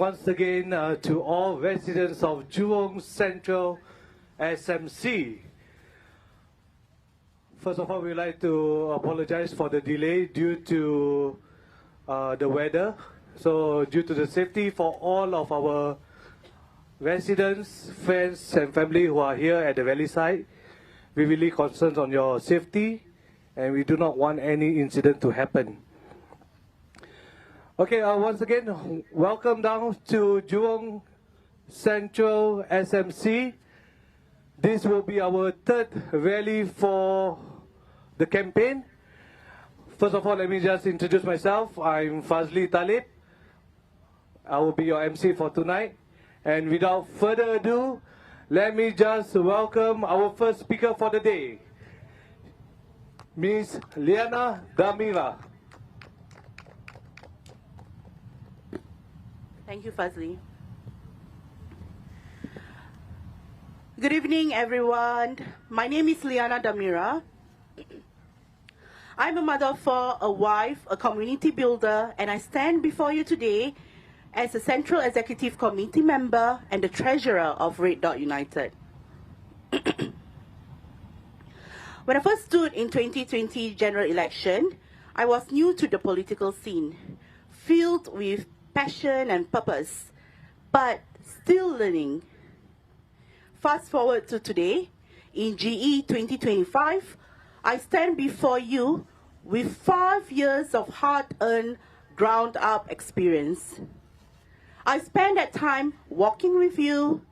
Once again to all residents of Jurong Central SMC. First of all, we'd like to apologize for the delay due to the weather. So due to the safety for all of our residents, friends and family who are here at the valley side, we really concerned on your safety and we do not want any incident to happen. Okay, once again, welcome down to Jurong Central SMC. This will be our third rally for the campaign. First of all, let me just introduce myself. I'm Fazi Talib. I will be your MC for tonight. And without further ado, let me just welcome our first speaker for the day, Miss Lyanna Damira. Thank you, Fazi. Good evening, everyone. My name is Lyanna Damira. I'm a mother of four, a wife, a community builder, and I stand before you today as a Central Executive Committee member and the treasurer of Red Dot United. When I first stood in 2020 general election, I was new to the political scene, filled with passion and purpose, but still learning. Fast forward to today, in GE 2025, I stand before you with 5 years of hard-earned, ground-up experience. I spent that time walking with you,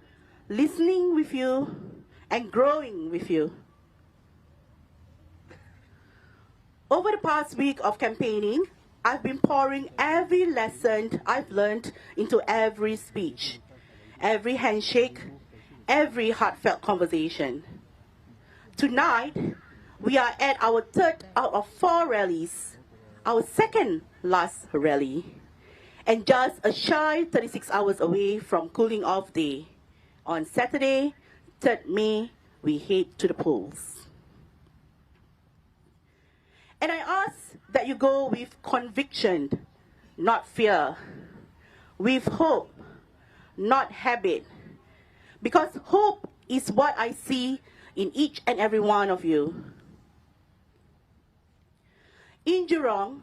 listening with you, and growing with you. Over the past week of campaigning, I've been pouring every lesson I've learned into every speech, every handshake, every heartfelt conversation. Tonight, we are at our third out of 4 rallies, our second last rally, and just a shy 36 hours away from cooling off day. On Saturday, 3rd May, we head to the polls. And I ask that you go with conviction, not fear, with hope, not habit, because hope is what I see in each and every one of you. In Jurong,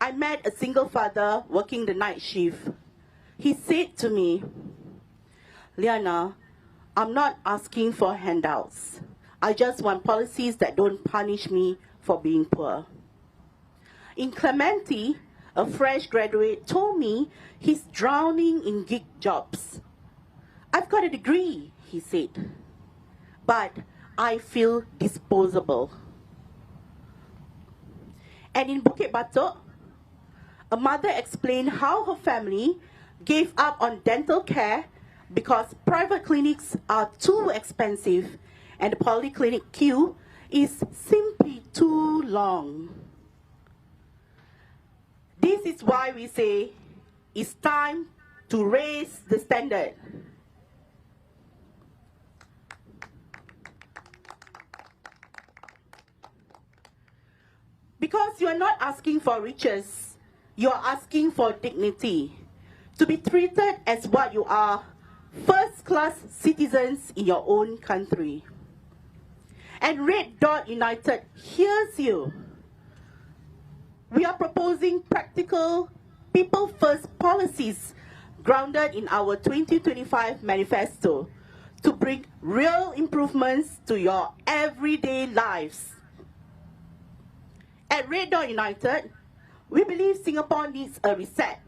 I met a single father working the night shift. He said to me, "Lyanna, I'm not asking for handouts. I just want policies that don't punish me for being poor." In Clementi, a fresh graduate told me he's drowning in gig jobs. "I've got a degree," he said, "but I feel disposable." And in Bukit Batok, a mother explained how her family gave up on dental care because private clinics are too expensive and the polyclinic queue is simply too long. This is why we say it's time to raise the standard. Because you are not asking for riches, you are asking for dignity, to be treated as what you are, first-class citizens in your own country. And Red Dot United hears you. We are proposing practical, people-first policies grounded in our 2025 manifesto to bring real improvements to your everyday lives. At Red Dot United, we believe Singapore needs a reset,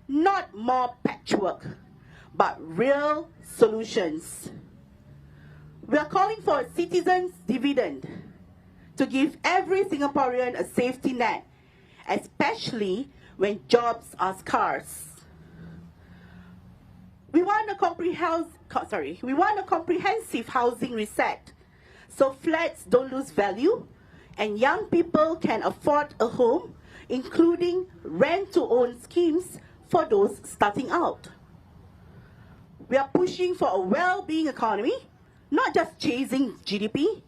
not more patchwork, but real solutions. We are calling for a citizen's dividend to give every Singaporean a safety net, especially when jobs are scarce. We want a comprehensive housing reset, so flats don't lose value and young people can afford a home, including rent-to-own schemes for those starting out. We are pushing for a well-being economy, not just chasing GDP,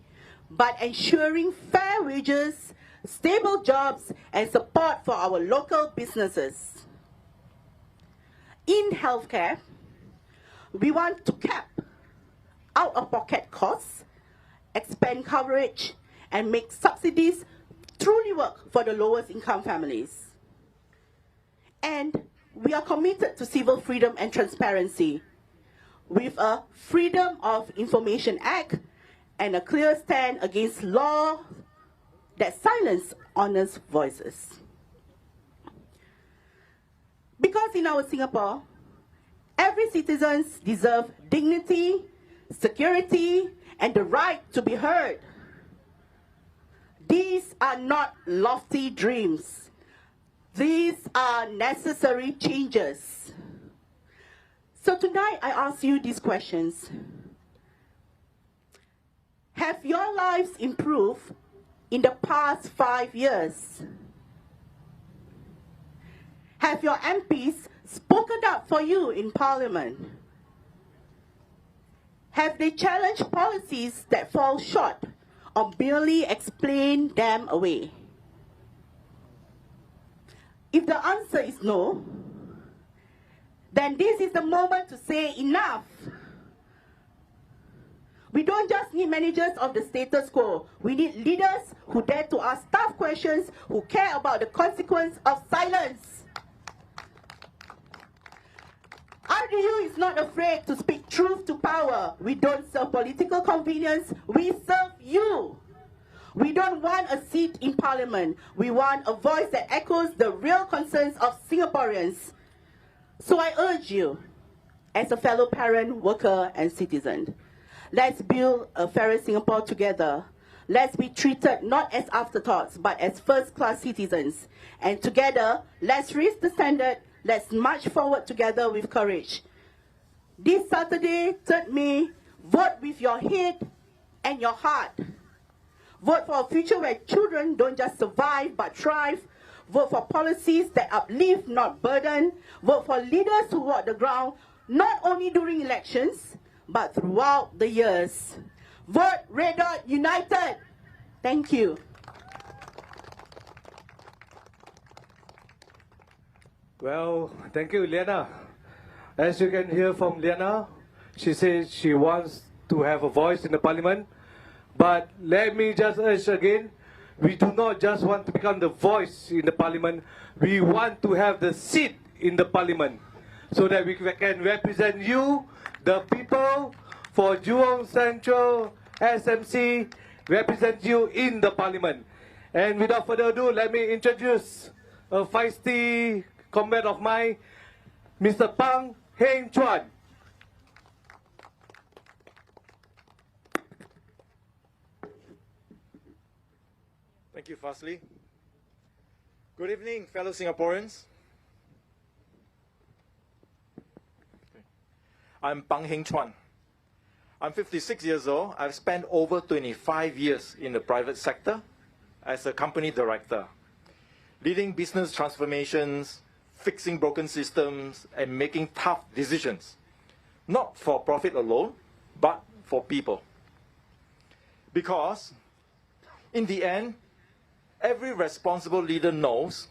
but ensuring fair wages, stable jobs, and support for our local businesses. in healthcare. We want to cap out-of-pocket costs, expand coverage, and make subsidies truly work for the lowest income families. And we are committed to civil freedom and transparency with a Freedom of Information Act and a clear stand against law that silence honest voices. Because in our Singapore, every citizen deserves dignity, security, and the right to be heard. These are not lofty dreams. These are necessary changes. So tonight I ask you these questions. Have your lives improved in the past 5 years? Have your MPs spoken up for you in Parliament? Have they challenged policies that fall short or merely explain them away? If the answer is no, then this is the moment to say enough. We don't just need managers of the status quo. We need leaders who dare to ask tough questions, who care about the consequence of silence. RDU is not afraid to speak truth to power. We don't serve political convenience, we serve you. We don't want a seat in Parliament. We want a voice that echoes the real concerns of Singaporeans. So I urge you, as a fellow parent, worker, and citizen, let's build a fairer Singapore together. Let's be treated not as afterthoughts, but as first-class citizens. And together, let's raise the standard. Let's march forward together with courage. This Saturday, 3rd May, vote with your head and your heart. Vote for a future where children don't just survive but thrive. Vote for policies that uplift, not burden. Vote for leaders who walk the ground, not only during elections, but throughout the years. Vote Red Dot United. Thank you. Well, thank you, Lyanna. As you can hear from Lyanna, she says she wants to have a voice in the Parliament. But let me just urge again, we do not just want to become the voice in the Parliament, we want to have the seat in the Parliament so that we can represent you, the people, for Jurong Central SMC, represent you in the Parliament. And without further ado, let me introduce a feisty comrade of mine, Mr. Pang Heng Chuan. Thank you, Fazi. Good evening, fellow Singaporeans. I'm Pang Heng Chuan. I'm 56 years old. I've spent over 25 years in the private sector as a company director, leading business transformations, fixing broken systems, and making tough decisions, not for profit alone, but for people. Because, in the end, every responsible leader knows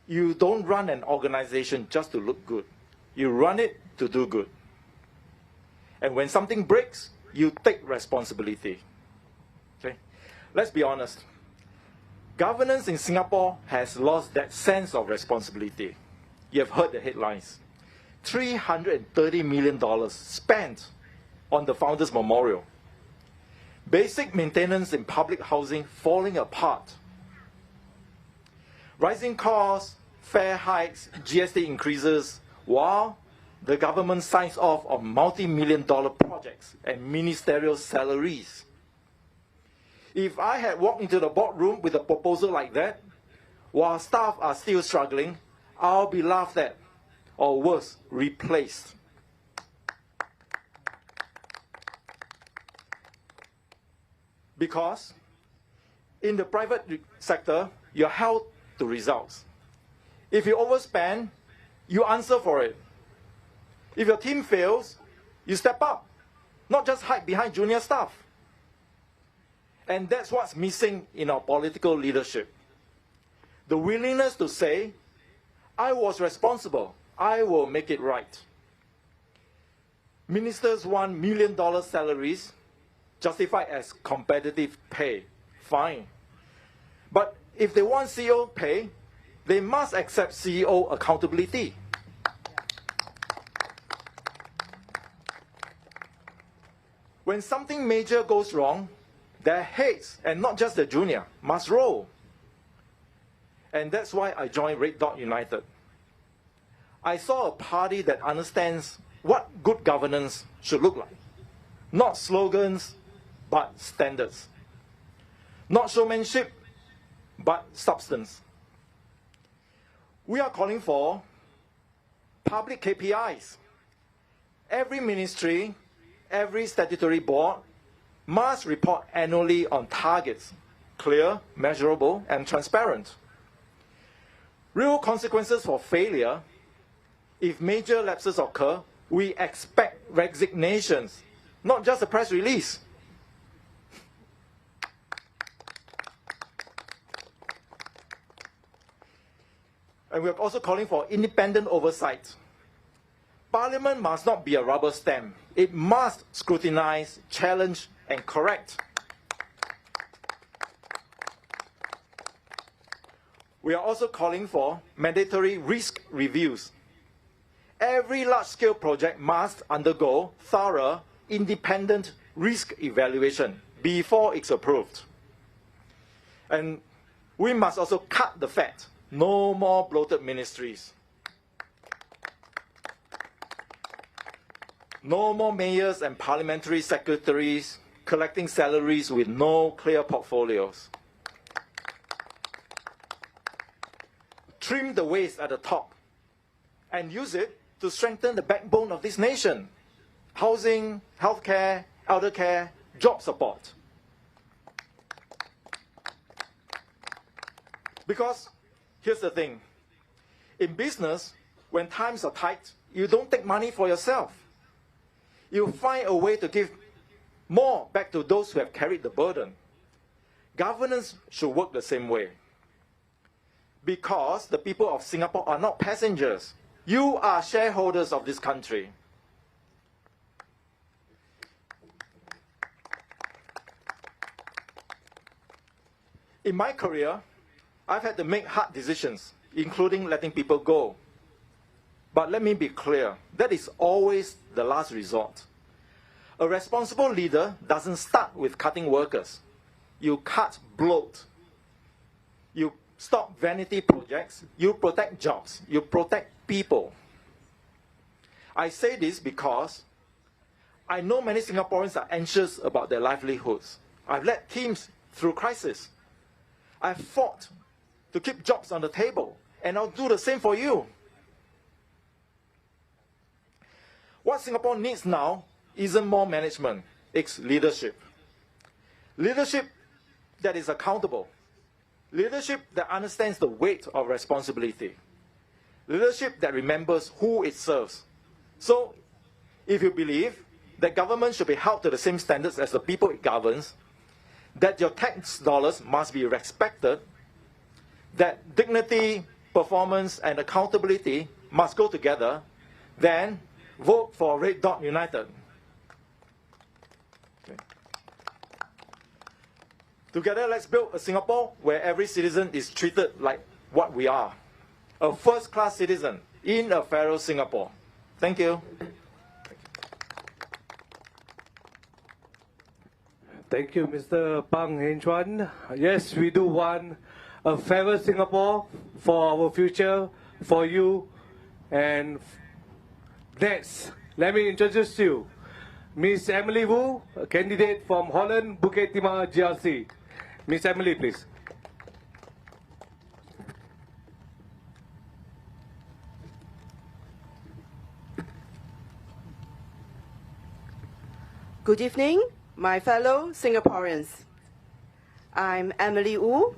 you don't run an organization just to look good. You run it to do good. And when something breaks, you take responsibility. Okay? Let's be honest. Governance in Singapore has lost that sense of responsibility. You have heard the headlines. $330 million spent on the Founders Memorial. Basic maintenance in public housing falling apart. Rising costs, fare hikes, GST increases, while the government signs off on multi-million-dollar projects and ministerial salaries. If I had walked into the boardroom with a proposal like that, while staff are still struggling, I'll be laughed at, or worse, replaced. Because in the private sector, you're held to results. If you overspend, you answer for it. If your team fails, you step up, not just hide behind junior staff. And that's what's missing in our political leadership. The willingness to say, I was responsible, I will make it right. Ministers want $1 million salaries justified as competitive pay. Fine. But if they want CEO pay, they must accept CEO accountability. When something major goes wrong, their heads, and not just the junior, must roll. And that's why I joined Red Dot United. I saw a party that understands what good governance should look like. Not slogans, but standards. Not showmanship, but substance. We are calling for public KPIs. Every ministry, every statutory board must report annually on targets, clear, measurable, and transparent. Real consequences for failure. If major lapses occur, we expect resignations, not just a press release. And we are also calling for independent oversight. Parliament must not be a rubber stamp. It must scrutinize, challenge, and correct. We are also calling for mandatory risk reviews. Every large-scale project must undergo thorough, independent risk evaluation before it's approved. And we must also cut the fat. No more bloated ministries. No more mayors and parliamentary secretaries collecting salaries with no clear portfolios. Trim the waste at the top and use it to strengthen the backbone of this nation. Housing, healthcare, elder care, job support. Because here's the thing. In business, when times are tight, you don't take money for yourself. You find a way to give more back to those who have carried the burden. Governance should work the same way. Because the people of Singapore are not passengers. You are shareholders of this country. In my career, I've had to make hard decisions, including letting people go. But let me be clear, that is always the last resort. A responsible leader doesn't start with cutting workers. You cut bloat. You stop vanity projects. You protect jobs. You protect people. I say this because I know many Singaporeans are anxious about their livelihoods. I've led teams through crisis. I've fought to keep jobs on the table, and I'll do the same for you. What Singapore needs now isn't more management, it's leadership. Leadership that is accountable. Leadership that understands the weight of responsibility. Leadership that remembers who it serves. So, if you believe that government should be held to the same standards as the people it governs, that your tax dollars must be respected, that dignity, performance, and accountability must go together, then vote for Red Dot United. Okay. Together, let's build a Singapore where every citizen is treated like what we are. A first-class citizen in a fairer Singapore. Thank you. Thank you, Mr. Pang Heng Chuan. Yes, we do want a fairer Singapore for our future, for you. And next, let me introduce you, Miss Emily Wu, a candidate from Holland, Bukit Timah GRC. Miss Emily, please. Good evening, my fellow Singaporeans. I'm Emily Wu.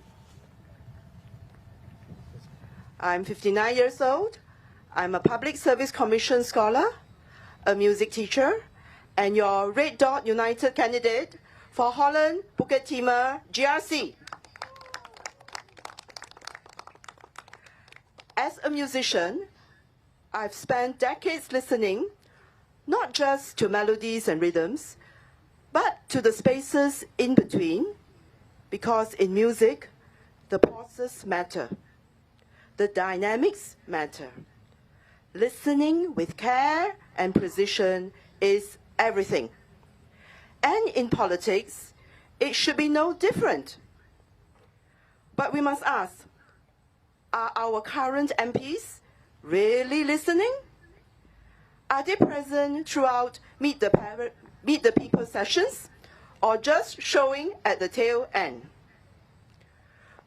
I'm 59 years old. I'm a Public Service Commission scholar, a music teacher, and your Red Dot United candidate for Holland, Bukit Timah GRC. As a musician, I've spent decades listening, not just to melodies and rhythms, but to the spaces in between, because in music, the pauses matter. The dynamics matter. Listening with care and precision is everything. And in politics, it should be no different. But we must ask, are our current MPs really listening? Are they present throughout Meet the People sessions, or just showing at the tail end?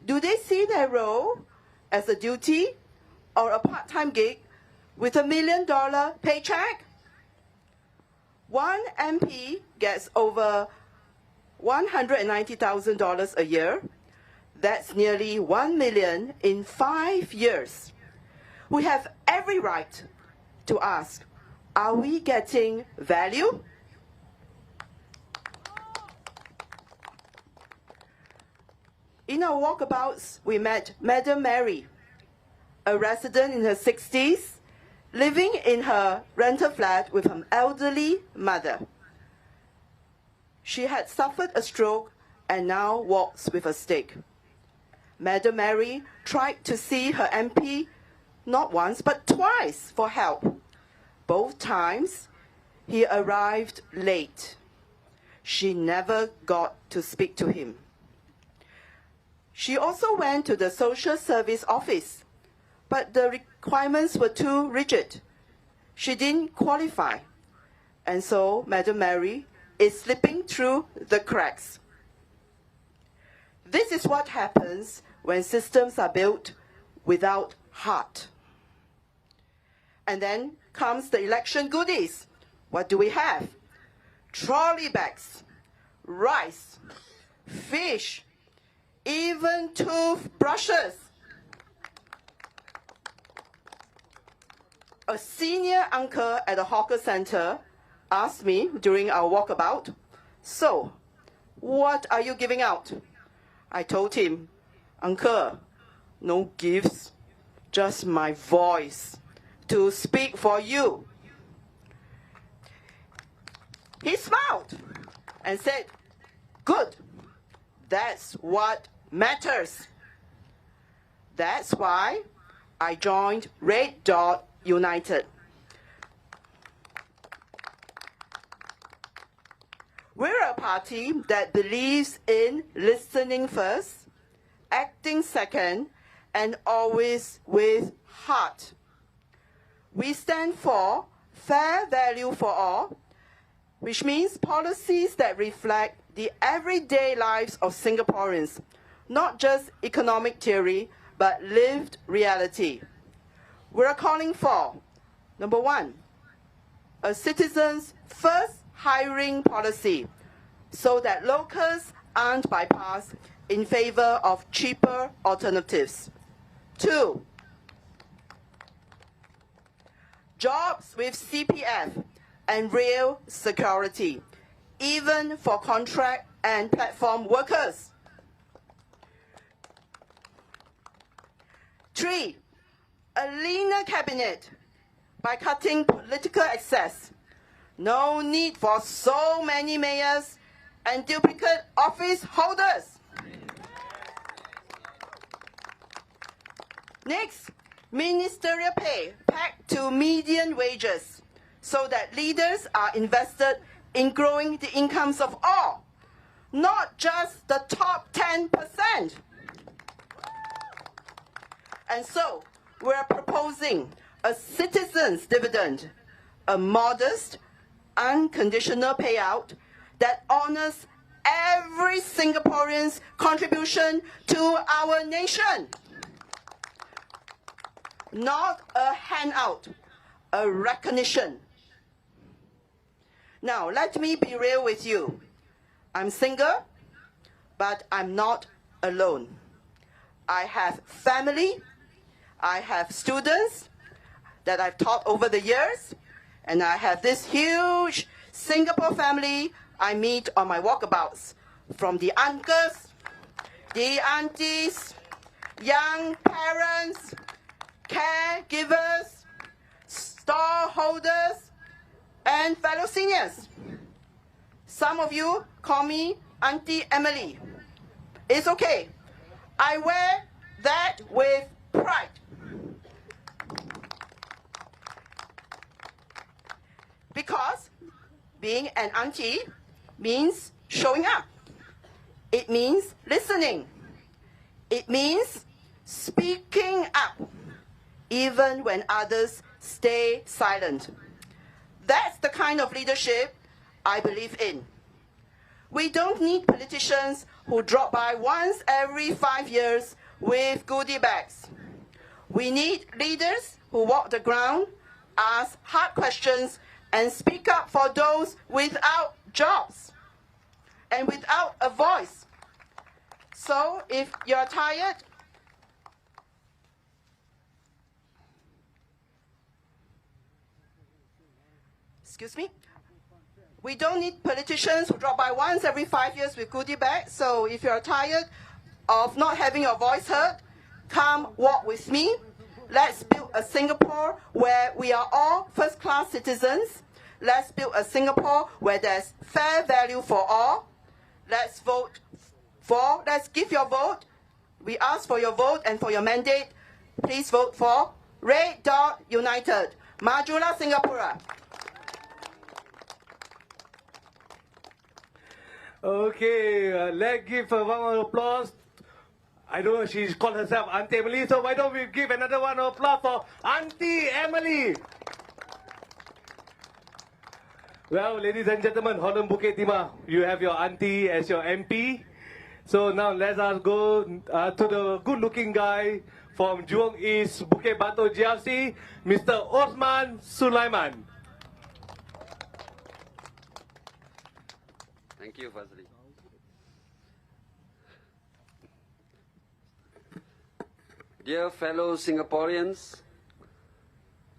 Do they see their role as a duty or a part-time gig with $1 million paycheck? One MP gets over $190,000 a year. That's nearly 1 million in 5 years. We have every right to ask, are we getting value? In our walkabouts, we met Madam Mary, a resident in her 60s, living in her rental flat with her elderly mother. She had suffered a stroke and now walks with a stick. Madam Mary tried to see her MP not once but twice for help. Both times, he arrived late. She never got to speak to him. She also went to the social service office, but the requirements were too rigid. She didn't qualify, and so Madam Mary is slipping through the cracks. This is what happens when systems are built without heart. And then comes the election goodies. What do we have? Trolley bags, rice, fish, even toothbrushes. A senior uncle at a hawker center asked me during our walkabout, "So, what are you giving out?" I told him, "Uncle, no gifts, just my voice to speak for you." He smiled and said, "Good, that's what matters." That's why I joined Red Dot United. We're a party that believes in listening first, acting second, and always with heart. We stand for fair value for all, which means policies that reflect the everyday lives of Singaporeans, not just economic theory, but lived reality. We're calling for, number one, a citizens' first hiring policy so that locals aren't bypassed in favor of cheaper alternatives. Two, jobs with CPF and real security, even for contract and platform workers. Three, a leaner cabinet by cutting political access. No need for so many mayors and duplicate office holders. Next, ministerial pay pegged to median wages so that leaders are invested in growing the incomes of all, not just the top 10%. And so, we're proposing a citizen's dividend, a modest, unconditional payout that honors every Singaporean's contribution to our nation. Not a handout, a recognition. Now, let me be real with you. I'm single, but I'm not alone. I have family, I have students that I've taught over the years, and I have this huge Singapore family I meet on my walkabouts, from the uncles, the aunties, young parents, caregivers, stallholders, and fellow seniors. Some of you call me Auntie Emily. It's okay. I wear that with pride. Because being an auntie means showing up. It means listening. It means speaking up, even when others stay silent. That's the kind of leadership I believe in. We don't need politicians who drop by once every 5 years with goodie bags. We need leaders who walk the ground, ask hard questions, and speak up for those without jobs and without a voice. So if you're tired, excuse me, we don't need politicians who drop by once every 5 years with goodie bags. So if you're tired of not having your voice heard, come walk with me. Let's build a Singapore where we are all first-class citizens. Let's build a Singapore where there's fair value for all. Let's give your vote. We ask for your vote and for your mandate. Please vote for Red Dot United. Majulah Singapura. Okay, let's give a round of applause. I don't know, she called herself Auntie Emily, so why don't we give another round of applause for Auntie Emily? Well, ladies and gentlemen, Holland Bukit Timah, you have your auntie as your MP. So now let us go to the good-looking guy from Jurong East-Bukit Batok GRC, Mr. Osman Sulaiman. Thank you, Fazi. Dear fellow Singaporeans,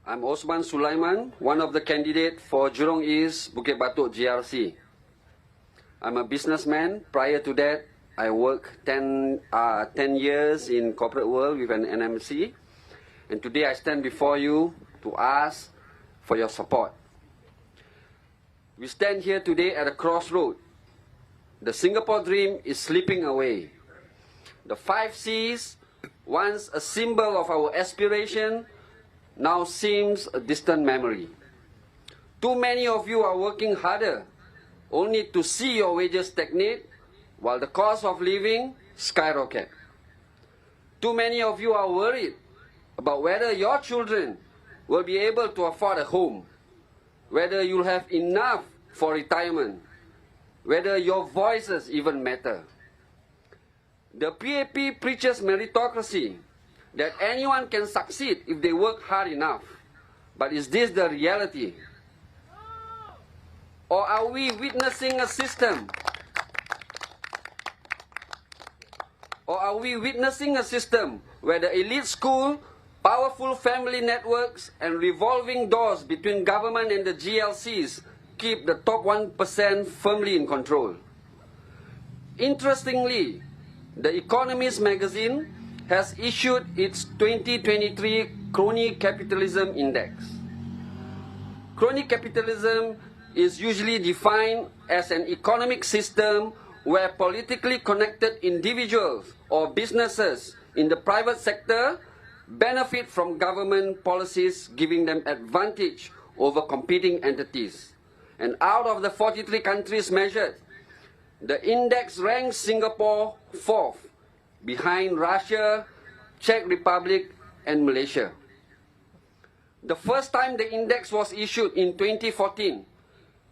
I'm Osman Sulaiman, one of the candidates for Jurong East-Bukit Batok GRC. I'm a businessman. Prior to that, I worked 10 years in corporate world with an NMC. And today I stand before you to ask for your support. We stand here today at a crossroad. The Singapore dream is slipping away. The 5 Cs, once a symbol of our aspiration, now seems a distant memory. Too many of you are working harder, only to see your wages stagnate, while the cost of living skyrocket. Too many of you are worried about whether your children will be able to afford a home, whether you'll have enough for retirement, whether your voices even matter. The PAP preaches meritocracy, that anyone can succeed if they work hard enough. But is this the reality? Or are we witnessing a system? Where the elite school, powerful family networks, and revolving doors between government and the GLCs keep the top 1% firmly in control? Interestingly, The Economist magazine has issued its 2023 Crony Capitalism Index. Crony capitalism is usually defined as an economic system where politically connected individuals or businesses in the private sector benefit from government policies giving them advantage over competing entities. And out of the 43 countries measured, the index ranks Singapore 4th, behind Russia, Czech Republic, and Malaysia. The first time the index was issued in 2014,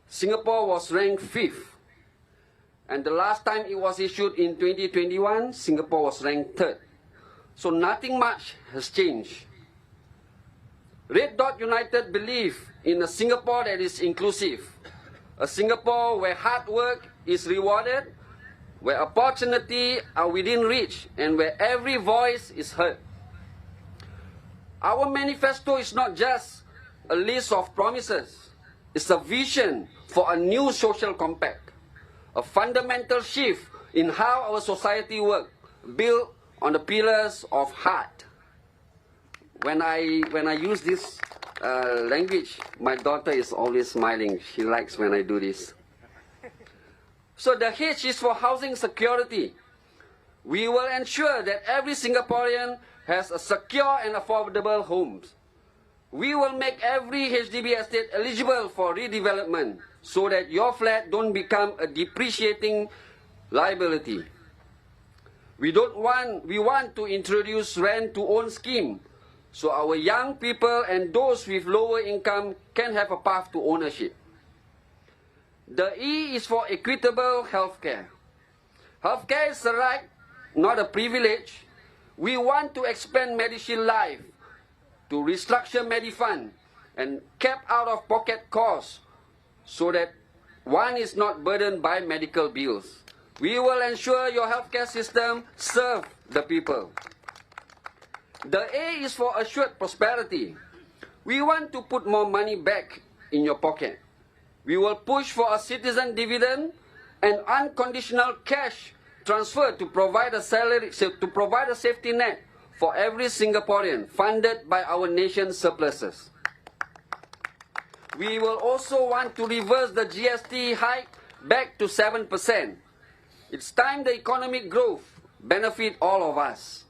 Singapore was ranked 5th. And the last time it was issued in 2021, Singapore was ranked 3rd. So nothing much has changed. Red Dot United believe in a Singapore that is inclusive, a Singapore where hard work is rewarded, where opportunity are within reach, and where every voice is heard. Our manifesto is not just a list of promises. It's a vision for a new social compact, a fundamental shift in how our society works, built on the pillars of heart. When I use this language, my daughter is always smiling. She likes when I do this. So the H is for housing security. We will ensure that every Singaporean has a secure and affordable homes. We will make every HDB estate eligible for redevelopment so that your flat don't become a depreciating liability. We want to introduce rent-to-own scheme so our young people and those with lower income can have a path to ownership. The E is for equitable healthcare. Healthcare is a right, not a privilege. We want to expand Medishield Life to restructure Medifund and cap out-of-pocket costs so that one is not burdened by medical bills. We will ensure your healthcare system serves the people. The A is for assured prosperity. We want to put more money back in your pocket. We will push for a citizen dividend and unconditional cash transfer to provide a safety net for every Singaporean funded by our nation's surpluses. We will also want to reverse the GST hike back to 7%. It's time the economic growth benefit all of us.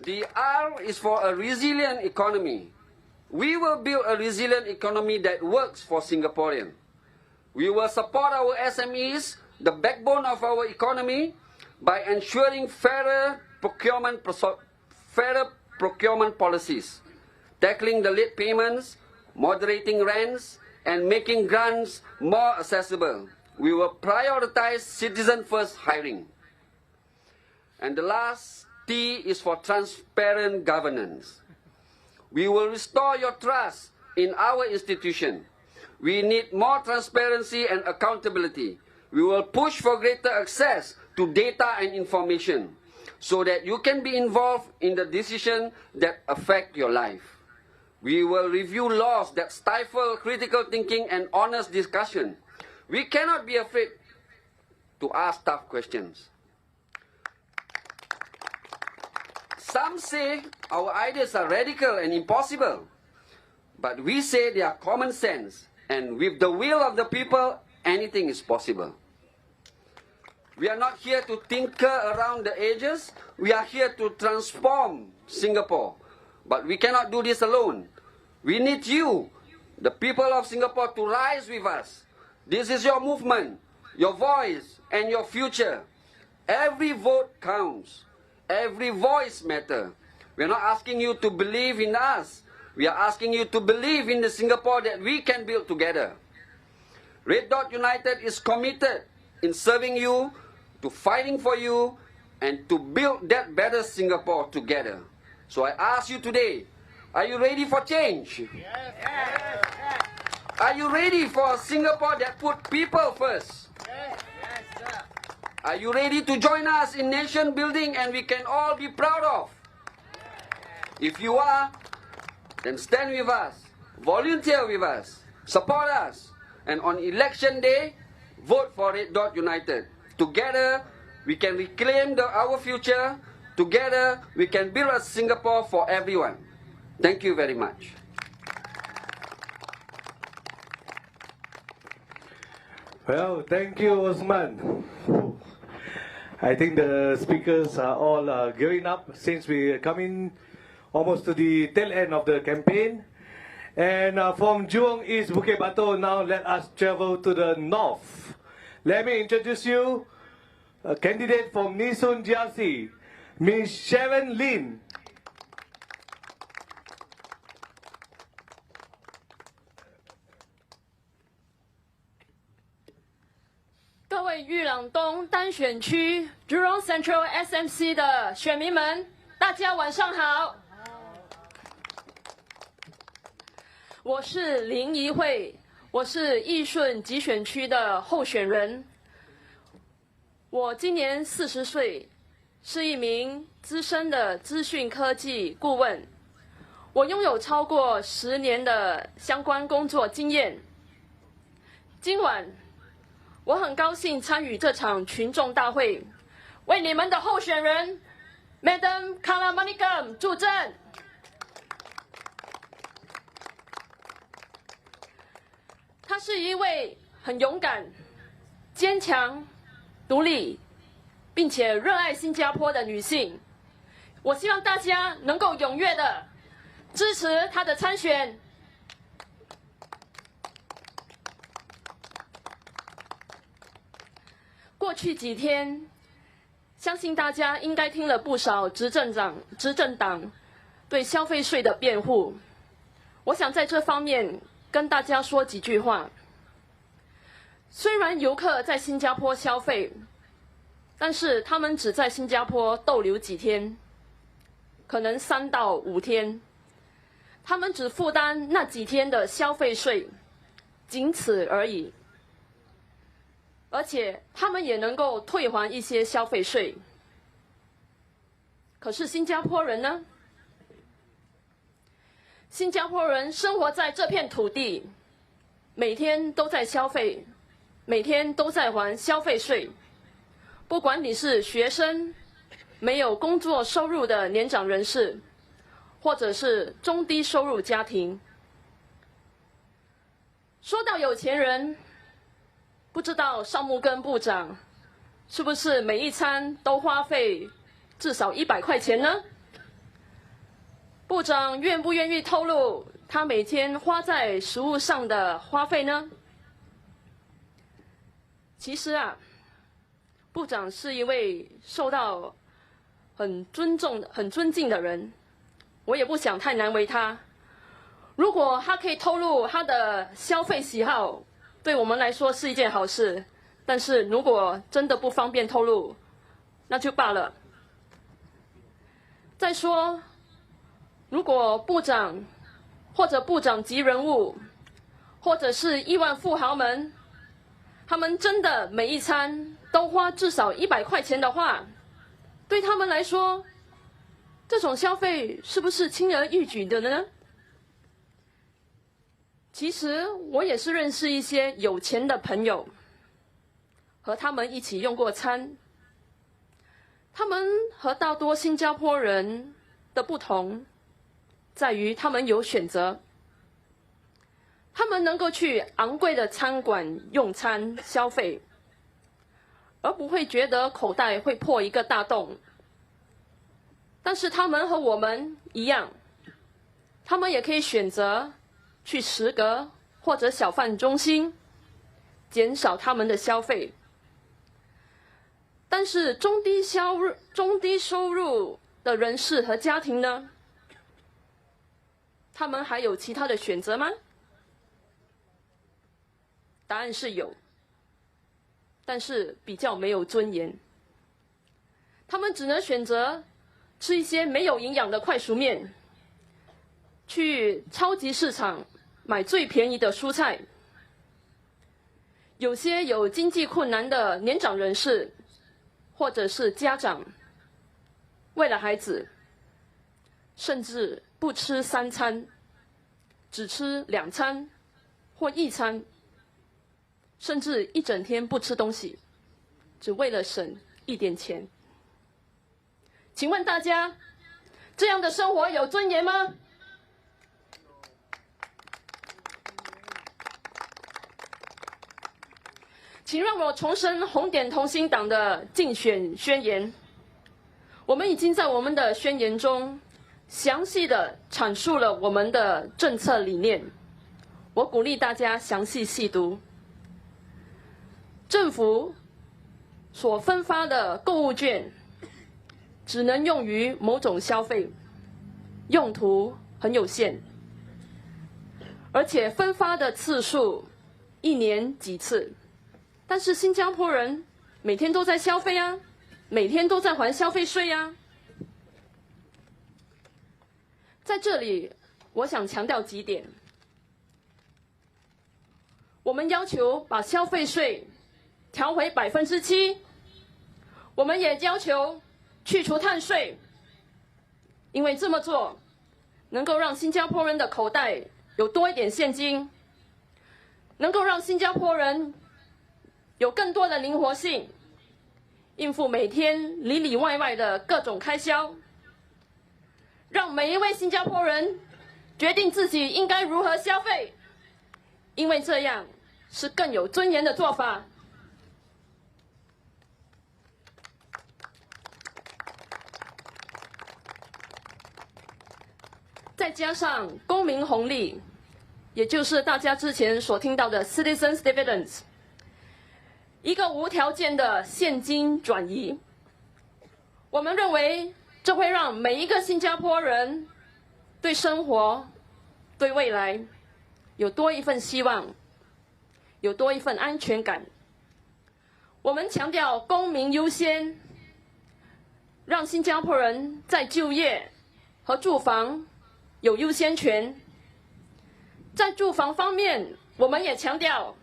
The R is for a resilient economy. We will build a resilient economy that works for Singaporeans. We will support our SMEs, the backbone of our economy, by ensuring fairer procurement policies, tackling the late payments, moderating rents, and making grants more accessible. We will prioritize citizen-first hiring. And the last T is for transparent governance. We will restore your trust in our institution. We need more transparency and accountability. We will push for greater access to data and information so that you can be involved in the decisions that affect your life. We will review laws that stifle critical thinking and honest discussion. We cannot be afraid to ask tough questions. Some say our ideas are radical and impossible, but we say they are common sense, and with the will of the people, anything is possible. We are not here to tinker around the edges. We are here to transform Singapore. But we cannot do this alone. We need you, the people of Singapore, to rise with us. This is your movement, your voice, and your future. Every vote counts. Every voice matters. We are not asking you to believe in us. We are asking you to believe in the Singapore that we can build together. Red Dot United is committed in serving you, to fighting for you, and to build that better Singapore together. So I ask you today, are you ready for change? Yes. Yes. Are you ready for a Singapore that put people first? Yes. Yes, sir. Are you ready to join us in nation building and we can all be proud of? If you are, then stand with us, volunteer with us, support us, and on election day, vote for Red Dot United. Together, we can reclaim our future. Together, we can build a Singapore for everyone. Thank you very much. Well, thank you, Osman. I think the speakers are all gearing up since we are coming almost to the tail end of the campaign. And from Jurong East-Bukit Batok, now let us travel to the north. Let me introduce you a candidate from Nisa GRC, Miss Sharon Lin. 各位裕朗东单选区 Jurong Central SMC 的选民们，大家晚上好。我是林怡慧，我是义顺集选区的候选人。我今年40岁，是一名资深的资讯科技顾问。我拥有超过10年的相关工作经验。今晚，我很高兴参与这场群众大会，为你们的候选人 Madam Kalamanikam 助阵。她是一位很勇敢、坚强、独立，并且热爱新加坡的女性。我希望大家能够踊跃的支持她的参选。过去几天，相信大家应该听了不少执政党对消费税的辩护。我想在这方面跟大家说几句话。虽然游客在新加坡消费，但是他们只在新加坡逗留几天，可能3到5天，他们只负担那几天的消费税，仅此而已。而且他们也能够退还一些消费税。可是新加坡人呢？新加坡人生活在这片土地，每天都在消费，每天都在还消费税。不管你是学生、没有工作收入的年长人士，或者是中低收入家庭。说到有钱人，不知道少木根部长是不是每一餐都花费至少100块钱呢？部长愿不愿意透露他每天花在食物上的花费呢？其实啊，部长是一位受到很尊敬的人，我也不想太难为他。如果他可以透露他的消费喜好，对我们来说是一件好事，但是如果真的不方便透露，那就罢了。再说，如果部长或者部长级人物，或者是亿万富豪们，他们真的每一餐都花至少100块钱的话，对他们来说，这种消费是不是轻而易举的呢？其实我也是认识一些有钱的朋友，和他们一起用过餐。他们和大多新加坡人的不同，在于他们有选择。他们能够去昂贵的餐馆用餐消费，而不会觉得口袋会破一个大洞。但是他们和我们一样，他们也可以选择去食阁或者小贩中心，减少他们的消费。但是中低收入的人士和家庭呢？他们还有其他的选择吗？答案是有，但是比较没有尊严。他们只能选择吃一些没有营养的快熟面，去超级市场买最便宜的蔬菜。有些有经济困难的年长人士，或者是家长，为了孩子，甚至不吃3餐，只吃2餐或1餐，甚至一整天不吃东西，只为了省一点钱。请问大家，这样的生活有尊严吗？请让我重申红点同心党的竞选宣言。我们已经在我们的宣言中详细的阐述了我们的政策理念，我鼓励大家详细细读。政府所分发的购物券只能用于某种消费，用途很有限，而且分发的次数1年几次。但是新加坡人每天都在消费啊，每天都在还消费税啊。在这里，我想强调几点。我们要求把消费税调回7%，我们也要求去除碳税，因为这么做能够让新加坡人的口袋有多一点现金，能够让新加坡人有更多的灵活性，应付每天里里外外的各种开销，让每一位新加坡人决定自己应该如何消费，因为这样是更有尊严的做法。再加上公民红利，也就是大家之前所听到的 citizens dividends， 一个无条件的现金转移。我们认为这会让每一个新加坡人对生活、对未来有多一份希望，有多一份安全感。我们强调公民优先，让新加坡人在就业和住房有优先权。在住房方面，我们也强调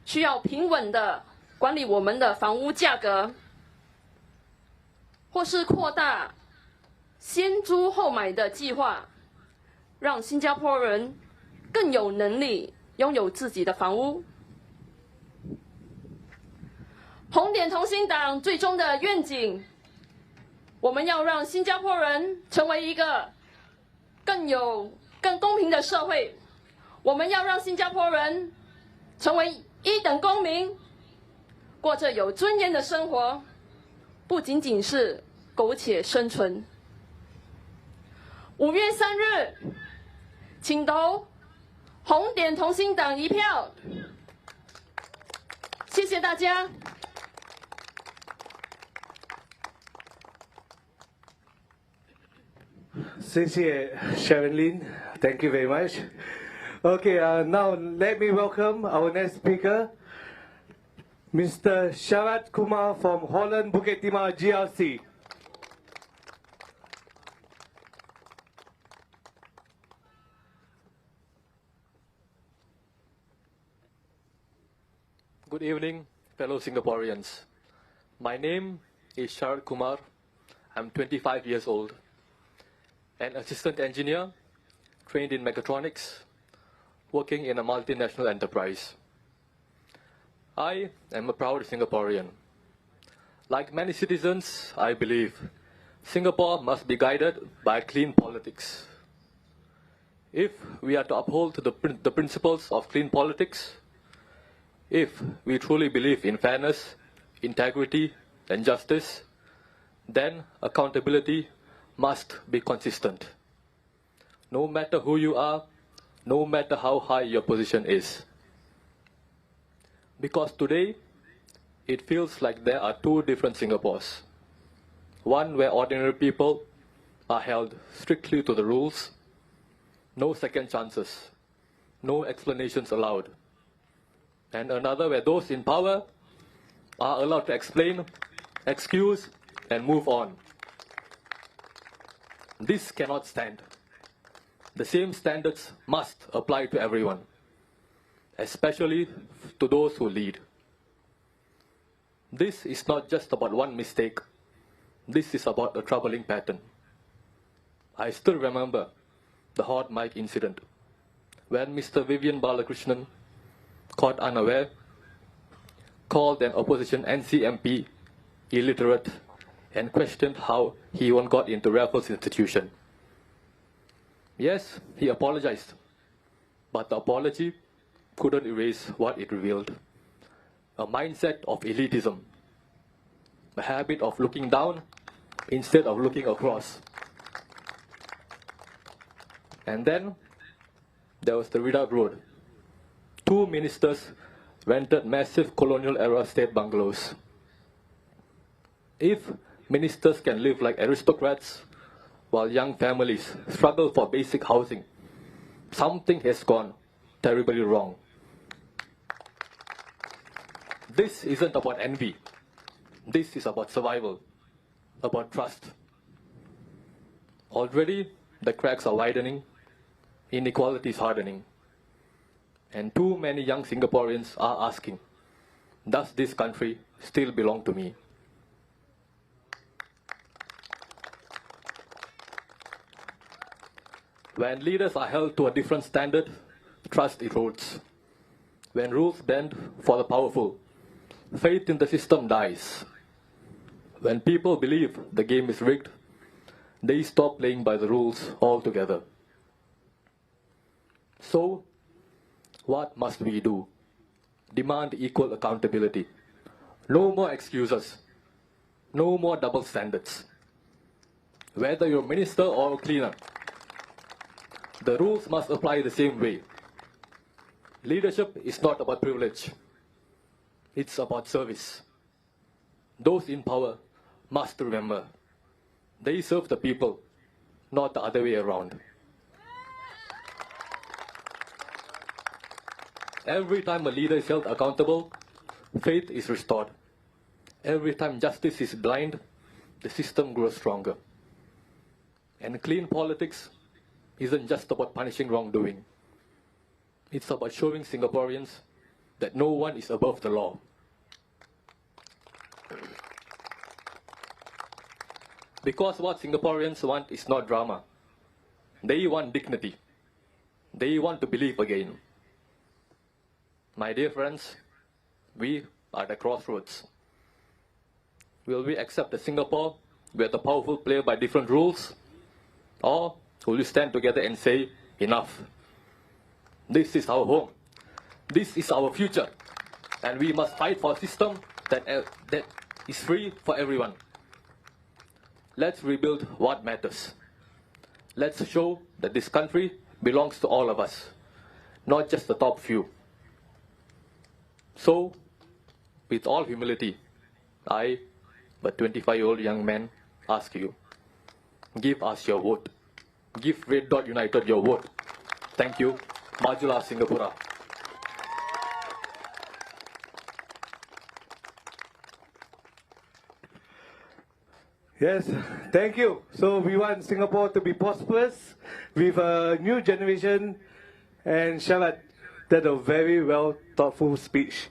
需要平稳的管理我们的房屋价格，或是扩大先租后买的计划，让新加坡人更有能力拥有自己的房屋。红点同心党最终的愿景，我们要让新加坡人成为一个更公平的社会。我们要让新加坡人成为一等公民，过着有尊严的生活，不仅仅是苟且生存。5月3日，请投红点同心党1票。谢谢大家。谢谢 Sharon Lin. Thank you very much. Okay, now let me welcome our next speaker, Mr. Sharat Kumar from Holland Bukit Timah GRC. Good evening, fellow Singaporeans. My name is Sharat Kumar. I'm 25 years old, an assistant engineer trained in mechatronics, working in a multinational enterprise. I am a proud Singaporean. Like many citizens, I believe Singapore must be guided by clean politics. If we are to uphold the principles of clean politics, if we truly believe in fairness, integrity, and justice, then accountability must be consistent. No matter who you are, no matter how high your position is. Because today, it feels like there are two different Singapores. One where ordinary people are held strictly to the rules, no second chances, no explanations allowed. And another where those in power are allowed to explain, excuse, and move on. This cannot stand. The same standards must apply to everyone, especially to those who lead. This is not just about one mistake. This is about a troubling pattern. I still remember the hot mic incident when Mr. Vivian Balakrishnan, caught unaware, called an opposition NCMP illiterate and questioned how he even got into Raffles Institution. Yes, he apologized, but the apology couldn't erase what it revealed. A mindset of elitism, a habit of looking down instead of looking across. And then there was the Redoubt Road. 2 ministers rented massive colonial-era state bungalows. If ministers can live like aristocrats while young families struggle for basic housing, something has gone terribly wrong. This isn't about envy. This is about survival, about trust. Already, the cracks are widening, inequality is hardening. And too many young Singaporeans are asking, does this country still belong to me? When leaders are held to a different standard, trust erodes. When rules bend for the powerful, faith in the system dies. When people believe the game is rigged, they stop playing by the rules altogether. So, what must we do? demand equal accountability. No more excuses. No more double standards. Whether you're a minister or a cleaner, the rules must apply the same way. Leadership is not about privilege. It's about service. Those in power must remember, they serve the people, not the other way around. Every time a leader is held accountable, faith is restored. Every time justice is blind, the system grows stronger. And clean politics isn't just about punishing wrongdoing. It's about showing Singaporeans that no one is above the law. Because what Singaporeans want is not drama. They want dignity. They want to believe again. My dear friends, we are at the crossroads. Will we accept a Singapore where the powerful play by different rules? Or will we stand together and say, enough? This is our home. This is our future. And we must fight for a system that is free for everyone. Let's rebuild what matters. Let's show that this country belongs to all of us, not just the top few. So, with all humility, I, a 25-year-old young man, ask you, give us your vote. Give Red Dot United your vote. Thank you. Majulah Singapura. Yes, thank you. So we want Singapore to be prosperous with a new generation, and Sharon, that's a very well thoughtful speech.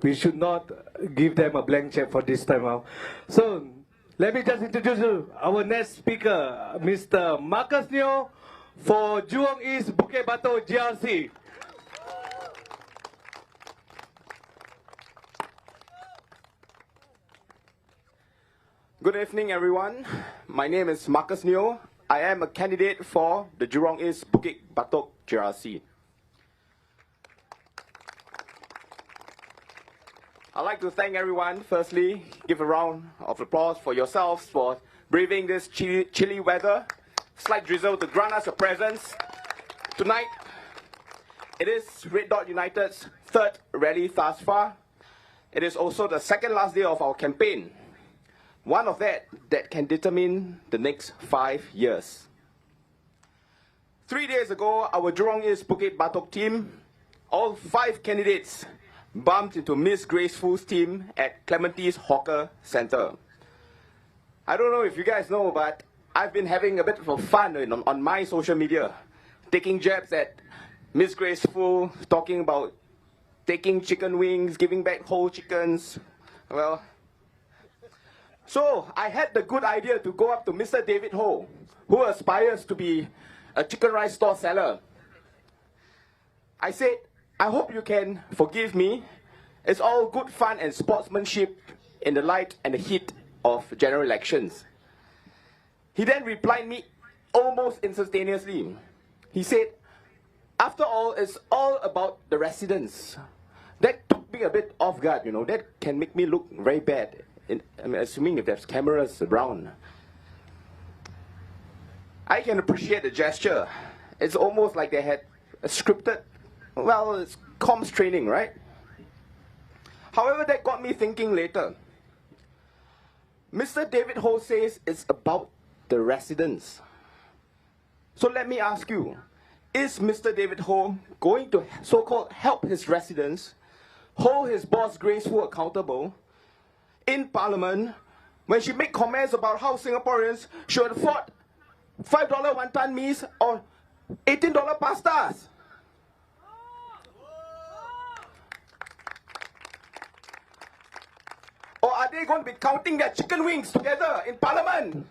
We should not give them a blank check for this time out. So let me just introduce you our next speaker, Mr. Marcus Neo for Jurong East-Bukit Batok GRC. Good evening, everyone. My name is Marcus Neo. I am a candidate for the Jurong East-Bukit Batok GRC. I'd like to thank everyone. Firstly, give a round of applause for yourselves for braving this chilly weather. Slight drizzle to grant us a presence. Tonight, it is Red Dot United's third rally thus far. It is also the second last day of our campaign. One of that can determine the next 5 years. 3 days ago, our Jurong East-Bukit Batok team, all 5 candidates, bumped into Miss Graceful's team at Clementi's Hawker Centre. I don't know if you guys know, but I've been having a bit of fun on my social media, taking jabs at Miss Graceful, talking about taking chicken wings, giving back whole chickens. Well, so I had the good idea to go up to Mr. David Ho, who aspires to be a chicken rice store seller. I said, I hope you can forgive me. It's all good fun and sportsmanship in the light and the heat of general elections. He then replied me almost instantaneously. He said, after all, it's all about the residents. That took me a bit off guard, you know. That can make me look very bad. I'm assuming if there's cameras around. I can appreciate the gesture. It's almost like they had a scripted, well, it's comms training, right? However, that got me thinking later. Mr. David Ho says it's about the residents. So let me ask you, is Mr. David Ho going to so-called help his residents, hold his boss Graceful accountable, in Parliament when she made comments about how Singaporeans should afford $5 wonton meals or $18 pastas? Or are they going to be counting their chicken wings together in Parliament?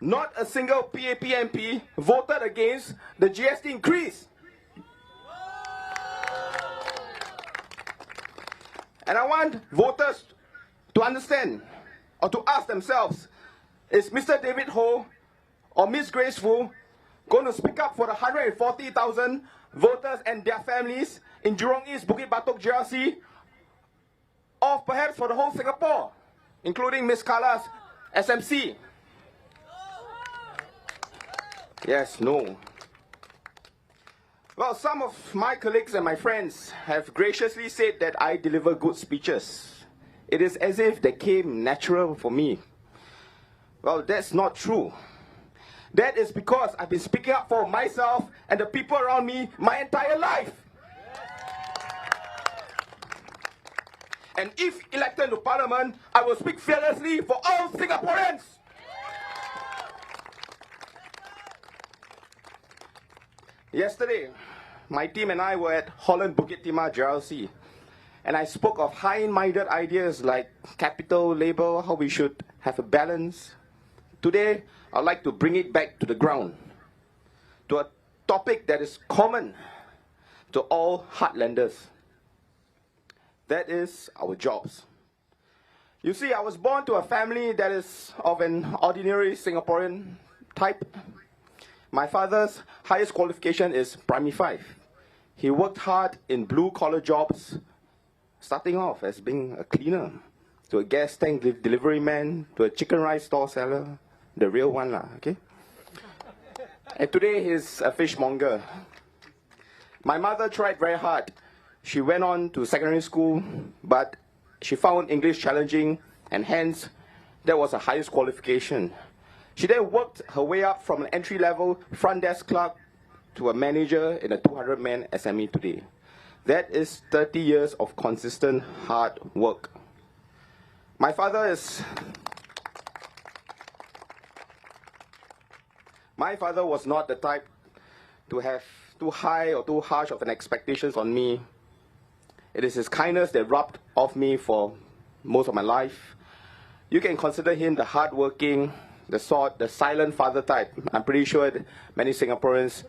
Not a single PAP MP voted against the GST increase. And I want voters to understand or to ask themselves, is Mr. David Ho or Ms. Graceful going to speak up for the 140,000 voters and their families in Jurong East-Bukit Batok GRC, or perhaps for the whole Singapore, including Ms. Kala's SMC? Yes, no. Well, some of my colleagues and my friends have graciously said that I deliver good speeches. It is as if they came natural for me. Well, that's not true. That is because I've been speaking up for myself and the people around me my entire life. And if elected to Parliament, I will speak fearlessly for all Singaporeans. Yesterday, my team and I were at Holland Bukit Timah GRC, and I spoke of high-minded ideas like capital, labor, how we should have a balance. Today, I'd like to bring it back to the ground, to a topic that is common to all heartlanders. That is our jobs. You see, I was born to a family that is of an ordinary Singaporean type. My father's highest qualification is Primary 5. He worked hard in blue-collar jobs, starting off as being a cleaner, to a gas tank delivery man, to a chicken rice store seller, the real one lah, okay? And today he's a fishmonger. My mother tried very hard. She went on to secondary school, but she found English challenging, and hence, that was her highest qualification. She then worked her way up from an entry-level front desk clerk to a manager in a 200-man SME today. That is 30 years of consistent hard work. My father was not the type to have too high or too harsh of an expectations on me. It is his kindness that rubbed off me for most of my life. You can consider him the hardworking, the silent father type. I'm pretty sure that many Singaporeans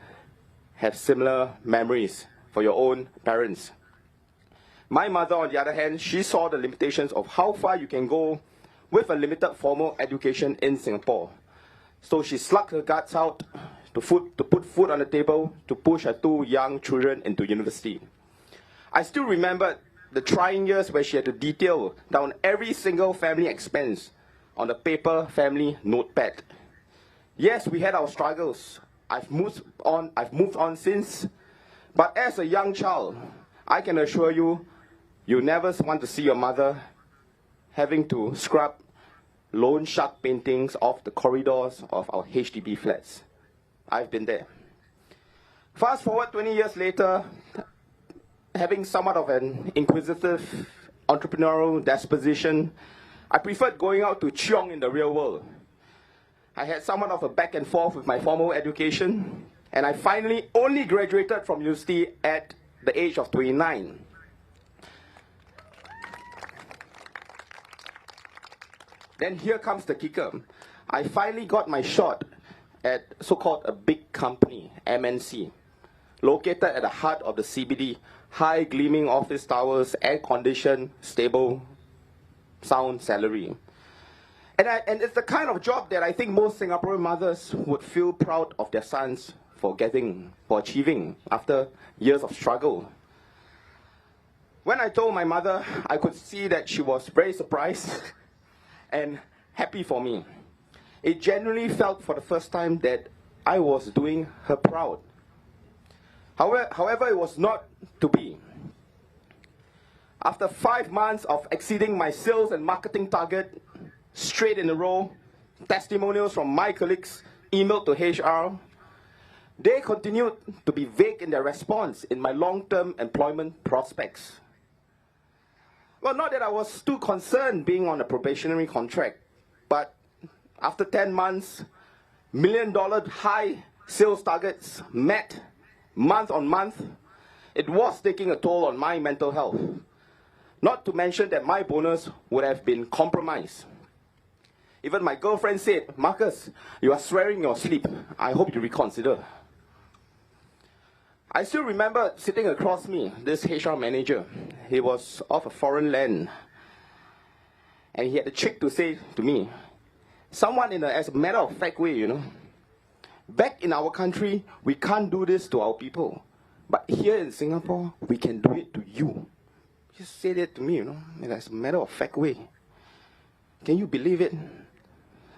have similar memories for your own parents. My mother, on the other hand, she saw the limitations of how far you can go with a limited formal education in Singapore. So she slugged her guts out to put food on the table, to push her two young children into university. I still remember the trying years where she had to detail down every single family expense on a paper family notepad. Yes, we had our struggles. I've moved on since. But as a young child, I can assure you, you never want to see your mother having to scrub loan shark paintings off the corridors of our HDB flats. I've been there. Fast forward 20 years later, having somewhat of an inquisitive entrepreneurial disposition, I preferred going out to chiong in the real world. I had somewhat of a back and forth with my formal education, and I finally only graduated from university at the age of 29. Then here comes the kicker. I finally got my shot at so-called a big company, MNC, located at the heart of the CBD, high gleaming office towers, air-conditioned, stable, sound salary. And it's the kind of job that I think most Singaporean mothers would feel proud of their sons for achieving after years of struggle. When I told my mother, I could see that she was very surprised and happy for me. It genuinely felt for the first time that I was doing her proud. However, it was not to be. After 5 months of exceeding my sales and marketing target straight in a row, testimonials from my colleagues emailed to HR, they continued to be vague in their response in my long-term employment prospects. Well, not that I was too concerned being on a probationary contract, but after 10 months, $1 million high sales targets met month on month, it was taking a toll on my mental health. Not to mention that my bonus would have been compromised. Even my girlfriend said, "Marcus, you are swearing in your sleep. I hope you reconsider." I still remember sitting across me, this HR manager. He was of a foreign land. And he had the cheek to say to me, someone as a matter of fact way, Back in our country, we can't do this to our people. But here in Singapore, we can do it to you. Just say that to me, in a matter of fact way. Can you believe it?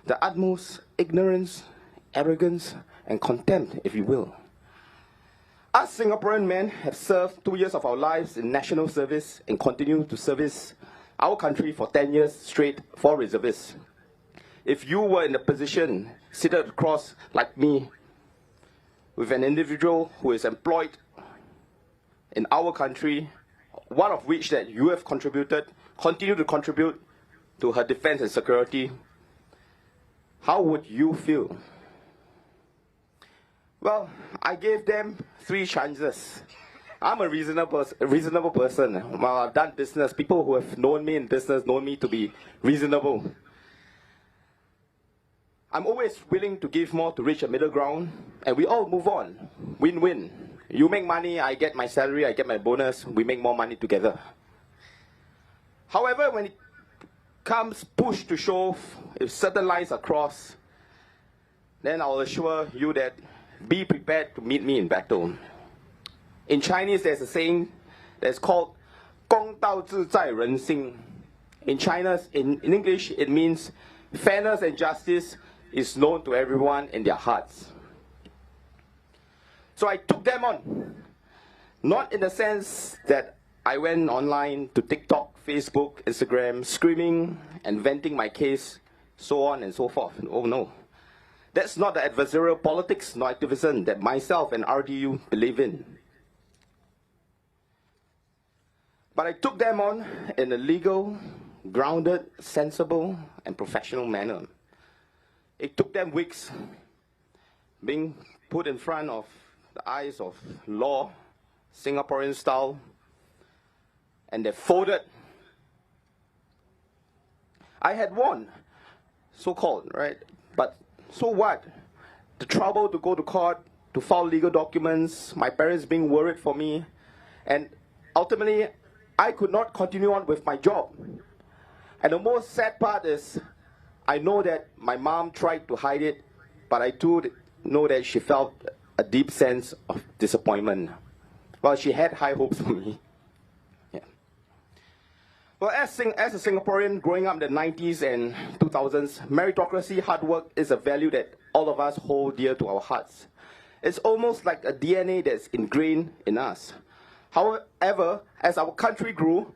The utmost ignorance, arrogance, and contempt, if you will. Us Singaporean men have served 2 years of our lives in national service and continue to service our country for 10 years straight for reservists. If you were in a position seated across like me with an individual who is employed in our country, one of which that you have contributed, continue to contribute to her defense and security, how would you feel? Well, I gave them 3 chances. I'm a reasonable person. While I've done business, people who have known me in business know me to be reasonable. I'm always willing to give more to reach a middle ground, and we all move on. Win-win. You make money, I get my salary, I get my bonus, we make more money together. However, when it comes push to shove, if certain lines are crossed, then I'll assure you that be prepared to meet me in battle. In Chinese, there's a saying that's called 公道自在人心. In English, it means fairness and justice is known to everyone in their hearts. So I took them on. Not in the sense that I went online to TikTok, Facebook, Instagram, screaming and venting my case, so on and so forth. Oh no. That's not the adversarial politics nor activism that myself and RDU believe in. But I took them on in a legal, grounded, sensible, and professional manner. It took them weeks being put in front of the eyes of law, Singaporean style, and they folded. I had won, so-called, right? But so what? The trouble to go to court, to file legal documents, my parents being worried for me, and ultimately, I could not continue on with my job. And the most sad part is, I know that my mom tried to hide it, but I too know that she felt a deep sense of disappointment. Well, she had high hopes for me. Yeah. Well, as a Singaporean growing up in the 90s and 2000s, meritocracy, hard work is a value that all of us hold dear to our hearts. It's almost like a DNA that's ingrained in us. However, as our country grew,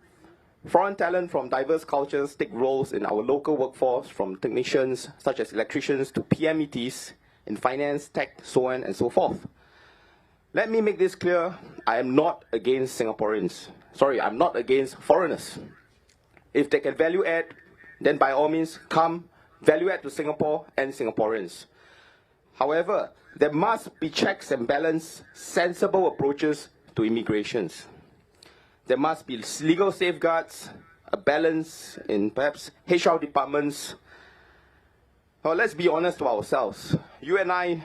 foreign talent from diverse cultures take roles in our local workforce, from technicians such as electricians to PMETs in finance, tech, so on and so forth. Let me make this clear, I am not against Singaporeans. Sorry, I'm not against foreigners. If they can value add, then by all means come value add to Singapore and Singaporeans. However, there must be checks and balance, sensible approaches to immigrations. There must be legal safeguards, a balance in perhaps HR departments. Well, let's be honest to ourselves. You and I,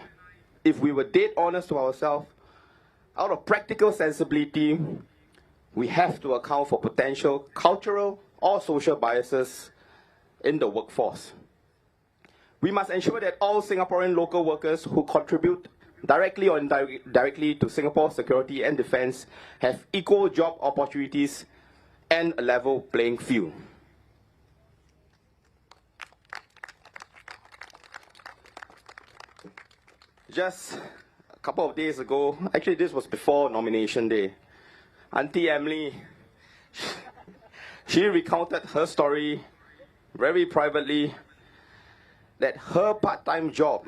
if we were dead honest to ourselves, out of practical sensibility, we have to account for potential cultural or social biases in the workforce. We must ensure that all Singaporean local workers who contribute directly or indirectly to Singapore's security and defense have equal job opportunities and a level playing field. Just a couple of days ago, actually this was before nomination day, Auntie Emily, she recounted her story very privately, that her part-time job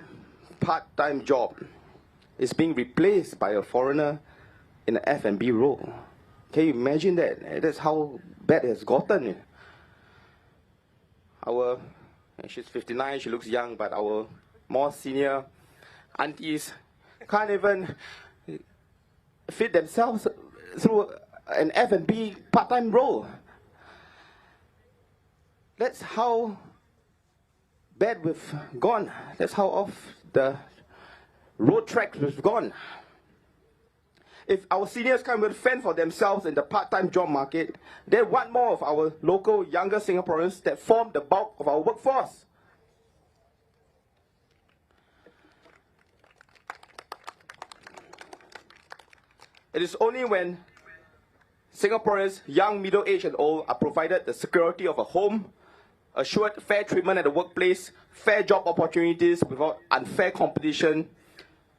is being replaced by a foreigner in an F&B role. Can you imagine that? That's how bad it has gotten. She's 59, she looks young, but our more senior aunties can't even fit themselves through an F&B part-time role. That's how bad we've gone. That's how off the road track we've gone. If our seniors can't even fend for themselves in the part-time job market, then what more of our local younger Singaporeans that form the bulk of our workforce? It is only when Singaporeans, young, middle-aged and old, are provided the security of a home, assured fair treatment at the workplace, fair job opportunities without unfair competition,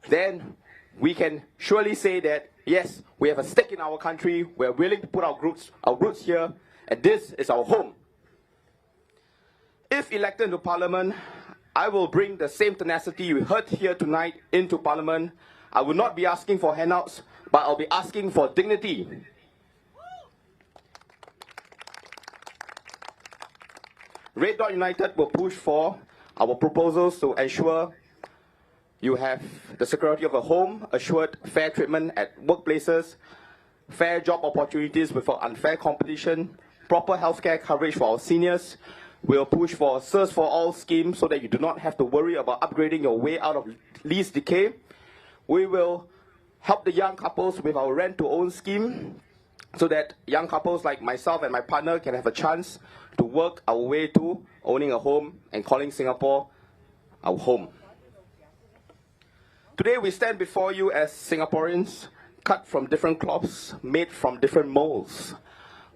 then we can surely say that, yes, we have a stake in our country, we are willing to put our roots here, and this is our home. If elected into Parliament, I will bring the same tenacity you heard here tonight into Parliament. I will not be asking for handouts, but I'll be asking for dignity. Red Dot United will push for our proposals to ensure you have the security of a home, assured fair treatment at workplaces, fair job opportunities without unfair competition, proper healthcare coverage for our seniors. We'll push for SIRS for All scheme so that you do not have to worry about upgrading your way out of lease decay. We will help the young couples with our rent-to-own scheme so that young couples like myself and my partner can have a chance to work our way to owning a home and calling Singapore our home. Today we stand before you as Singaporeans, cut from different cloths, made from different molds.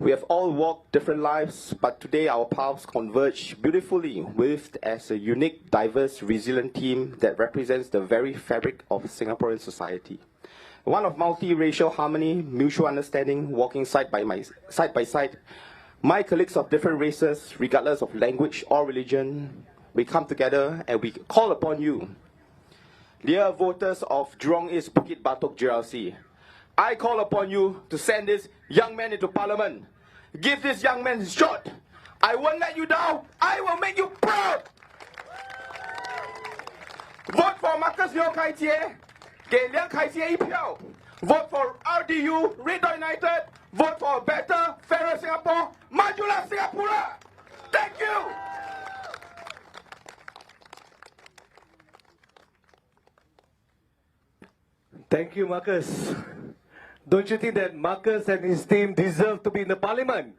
We have all walked different lives, but today our paths converge beautifully with as a unique, diverse, resilient team that represents the very fabric of Singaporean society. One of multiracial harmony, mutual understanding, walking side by side. My colleagues of different races, regardless of language or religion, we come together and we call upon you. Dear voters of Jurong East-Bukit Batok GRC, I call upon you to send this young man into Parliament. Give this young man his shot. I won't let you down. I will make you proud. Vote for Marcus Liu Kai Jie. 给梁凯杰一票. Vote for RDU, Red Dot United. Vote for a better, fairer Singapore. Majulah Singapura. Thank you. Thank you, Marcus. Don't you think that Marcus and his team deserve to be in the Parliament?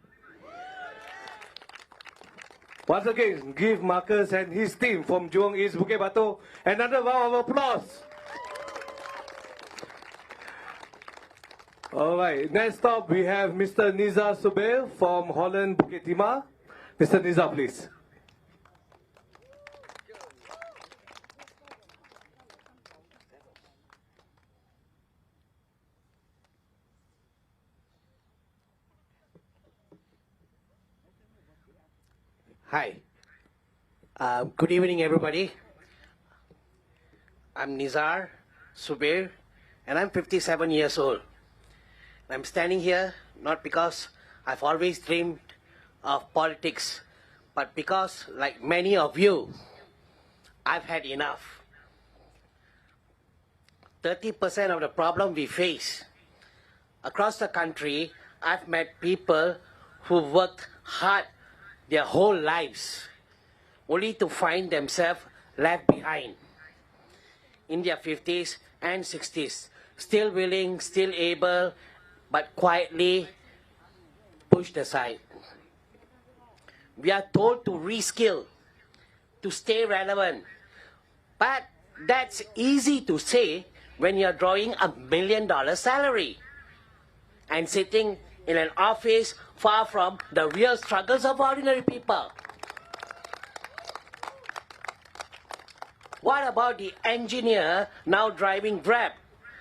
Once again, give Marcus and his team from Jurong East-Bukit Batok another round of applause. All right, next up we have Mr. Nisa Subair from Holland Bukit Timah. Mr. Nisa, please. Hi. Good evening, everybody. I'm Nizar Subair, and I'm 57 years old. I'm standing here not because I've always dreamed of politics, but because, like many of you, I've had enough. 30% of the problem we face across the country, I've met people who worked hard their whole lives, only to find themselves left behind in their 50s and 60s, still willing, still able, but quietly pushed aside. We are told to reskill, to stay relevant, but that's easy to say when you're drawing $1 million salary and sitting in an office far from the real struggles of ordinary people. What about the engineer now driving Grab,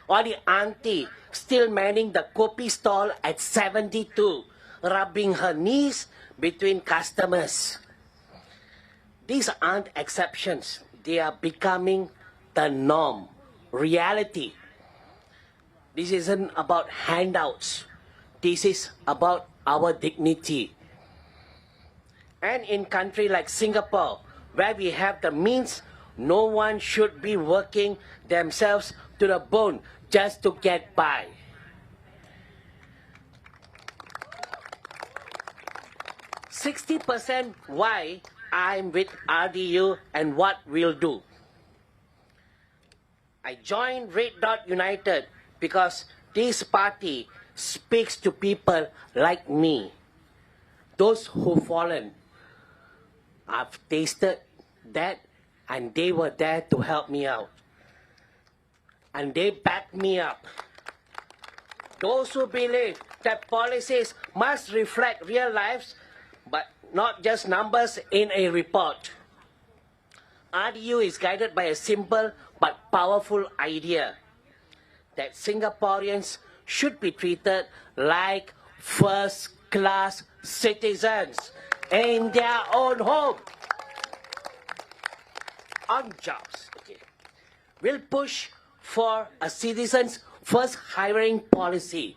or the auntie still manning the kopi stall at 72, rubbing her knees between customers? These aren't exceptions. They are becoming the norm, reality. This isn't about handouts. This is about our dignity. And in a country like Singapore, where we have the means, no one should be working themselves to the bone just to get by. %60% why I'm with RDU and what we'll do. I joined Red Dot United because this party speaks to people like me, those who've fallen. I've tasted that, and they were there to help me out. And they backed me up. Those who believe that policies must reflect real lives, but not just numbers in a report. RDU is guided by a simple but powerful idea that Singaporeans should be treated like first-class citizens in their own home. On jobs, we'll push for a citizens' first hiring policy.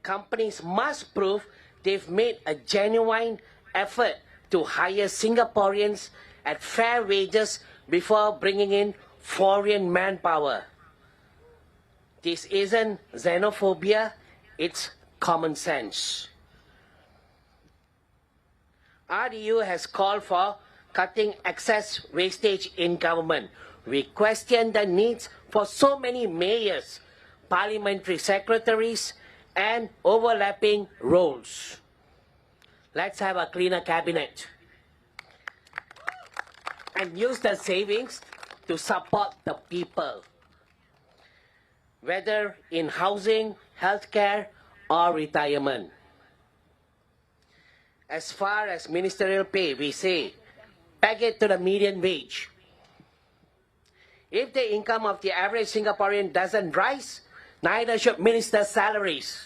Companies must prove they've made a genuine effort to hire Singaporeans at fair wages before bringing in foreign manpower. This isn't xenophobia, it's common sense. RDU has called for cutting excess wastage in government. We question the needs for so many mayors, parliamentary secretaries, and overlapping roles. Let's have a cleaner cabinet and use the savings to support the people, whether in housing, healthcare, or retirement. As far as ministerial pay, we say, peg it to the median wage. If the income of the average Singaporean doesn't rise, neither should ministers' salaries.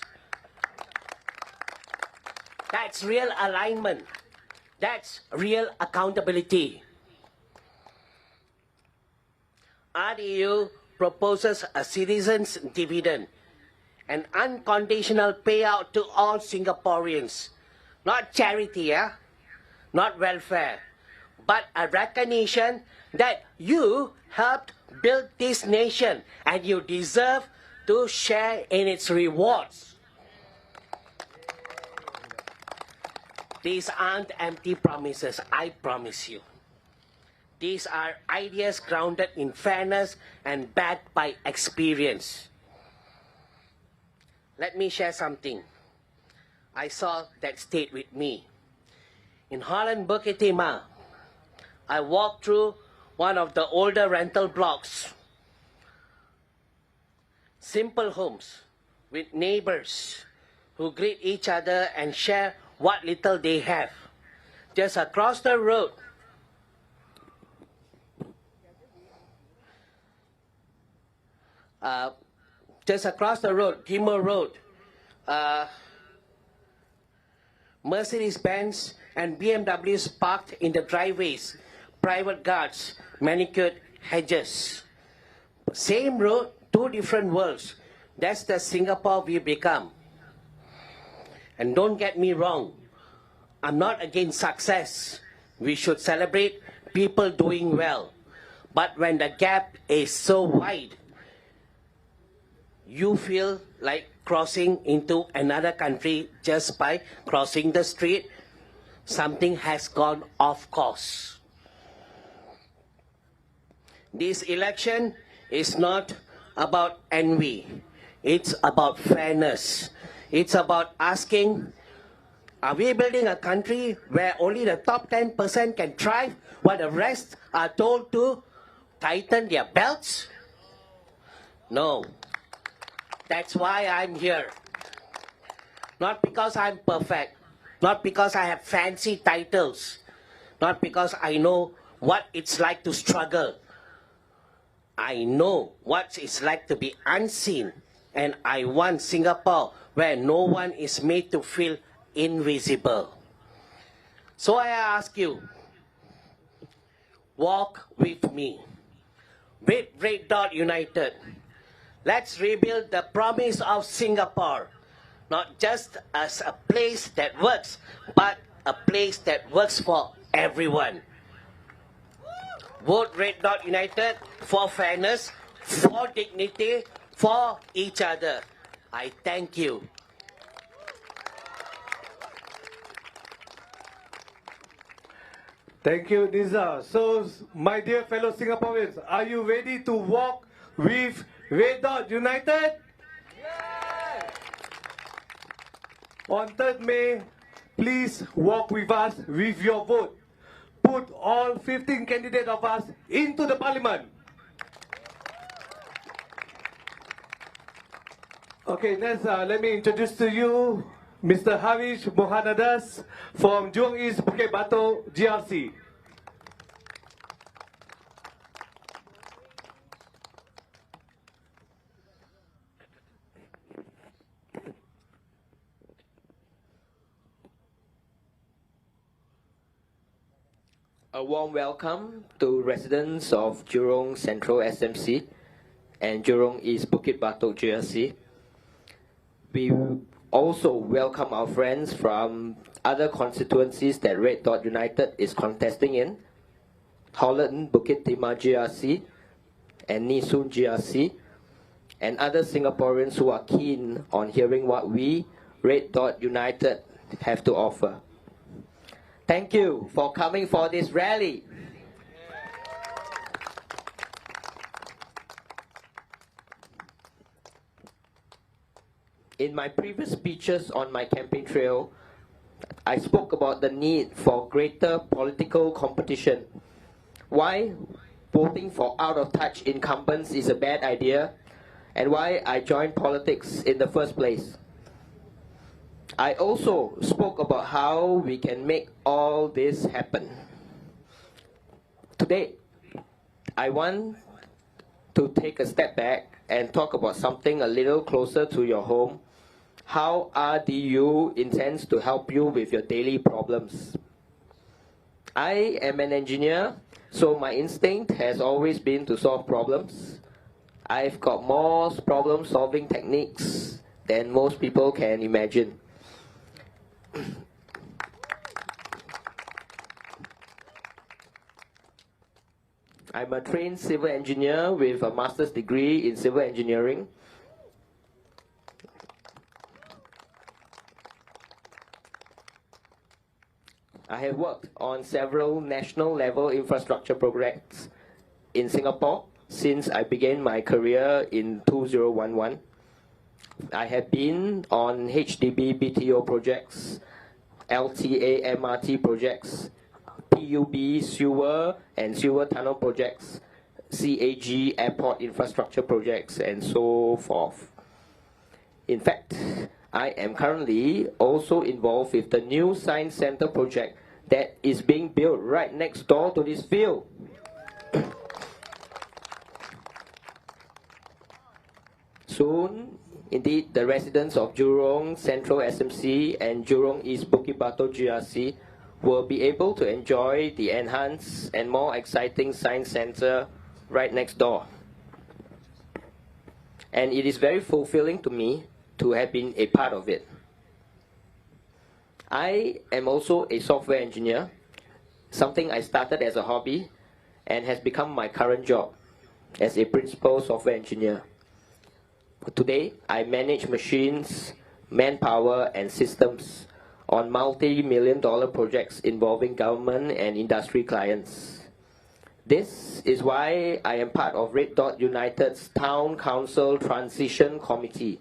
That's real alignment. That's real accountability. RDU proposes a citizen's dividend, an unconditional payout to all Singaporeans. Not charity, not welfare, but a recognition that you helped build this nation and you deserve to share in its rewards. These aren't empty promises, I promise you. These are ideas grounded in fairness and backed by experience. Let me share something. I saw that stayed with me. In Holland, Bukit Timah, I walked through one of the older rental blocks. Simple homes with neighbors who greet each other and share what little they have. Just across the road, Timor Road, Mercedes-Benz and BMWs parked in the driveways, private guards, manicured hedges. Same road, two different worlds. That's the Singapore we become. And don't get me wrong, I'm not against success. We should celebrate people doing well. But when the gap is so wide, you feel like crossing into another country just by crossing the street. Something has gone off course. This election is not about envy. It's about fairness. It's about asking, are we building a country where only the top 10% can thrive while the rest are told to tighten their belts? No. That's why I'm here. Not because I'm perfect. Not because I have fancy titles. Not because I know what it's like to struggle. I know what it's like to be unseen. And I want Singapore where no one is made to feel invisible. So I ask you, walk with me. With Red Dot United. Let's rebuild the promise of Singapore, not just as a place that works, but a place that works for everyone. Vote Red Dot United for fairness, for dignity, for each other. I thank you. Thank you, Nisa. So, my dear fellow Singaporeans, are you ready to walk with Red Dot United? Yes! On 3rd May, please walk with us with your vote. Put all 15 candidates of us into the parliament. Okay, next, let me introduce to you Mr. Harish Mohanadas from Jurong East-Bukit Batok GRC. A warm welcome to residents of Jurong Central SMC and Jurong East-Bukit Batok GRC. We also welcome our friends from other constituencies that Red Dot United is contesting in, Holland Bukit Timah GRC and Nisa GRC, and other Singaporeans who are keen on hearing what we, Red Dot United, have to offer. Thank you for coming for this rally. In my previous speeches on my campaign trail, I spoke about the need for greater political competition. Why voting for out-of-touch incumbents is a bad idea, and why I joined politics in the first place. I also spoke about how we can make all this happen. Today, I want to take a step back and talk about something a little closer to your home, how RDU intends to help you with your daily problems. I am an engineer, so my instinct has always been to solve problems. I've got more problem-solving techniques than most people can imagine. I'm a trained civil engineer with a master's degree in civil engineering. I have worked on several national-level infrastructure projects in Singapore since I began my career in 2011. I have been on HDB BTO projects, LTA MRT projects, PUB sewer and sewer tunnel projects, CAG airport infrastructure projects, and so forth. In fact, I am currently also involved with the new Science Center project that is being built right next door to this field. Soon, indeed, the residents of Jurong Central SMC and Jurong East-Bukit Batok GRC will be able to enjoy the enhanced and more exciting Science Center right next door. And it is very fulfilling to me to have been a part of it. I am also a software engineer, something I started as a hobby and has become my current job as a principal software engineer. Today, I manage machines, manpower, and systems on multi-million-dollar projects involving government and industry clients. This is why I am part of Red Dot United's Town Council Transition Committee.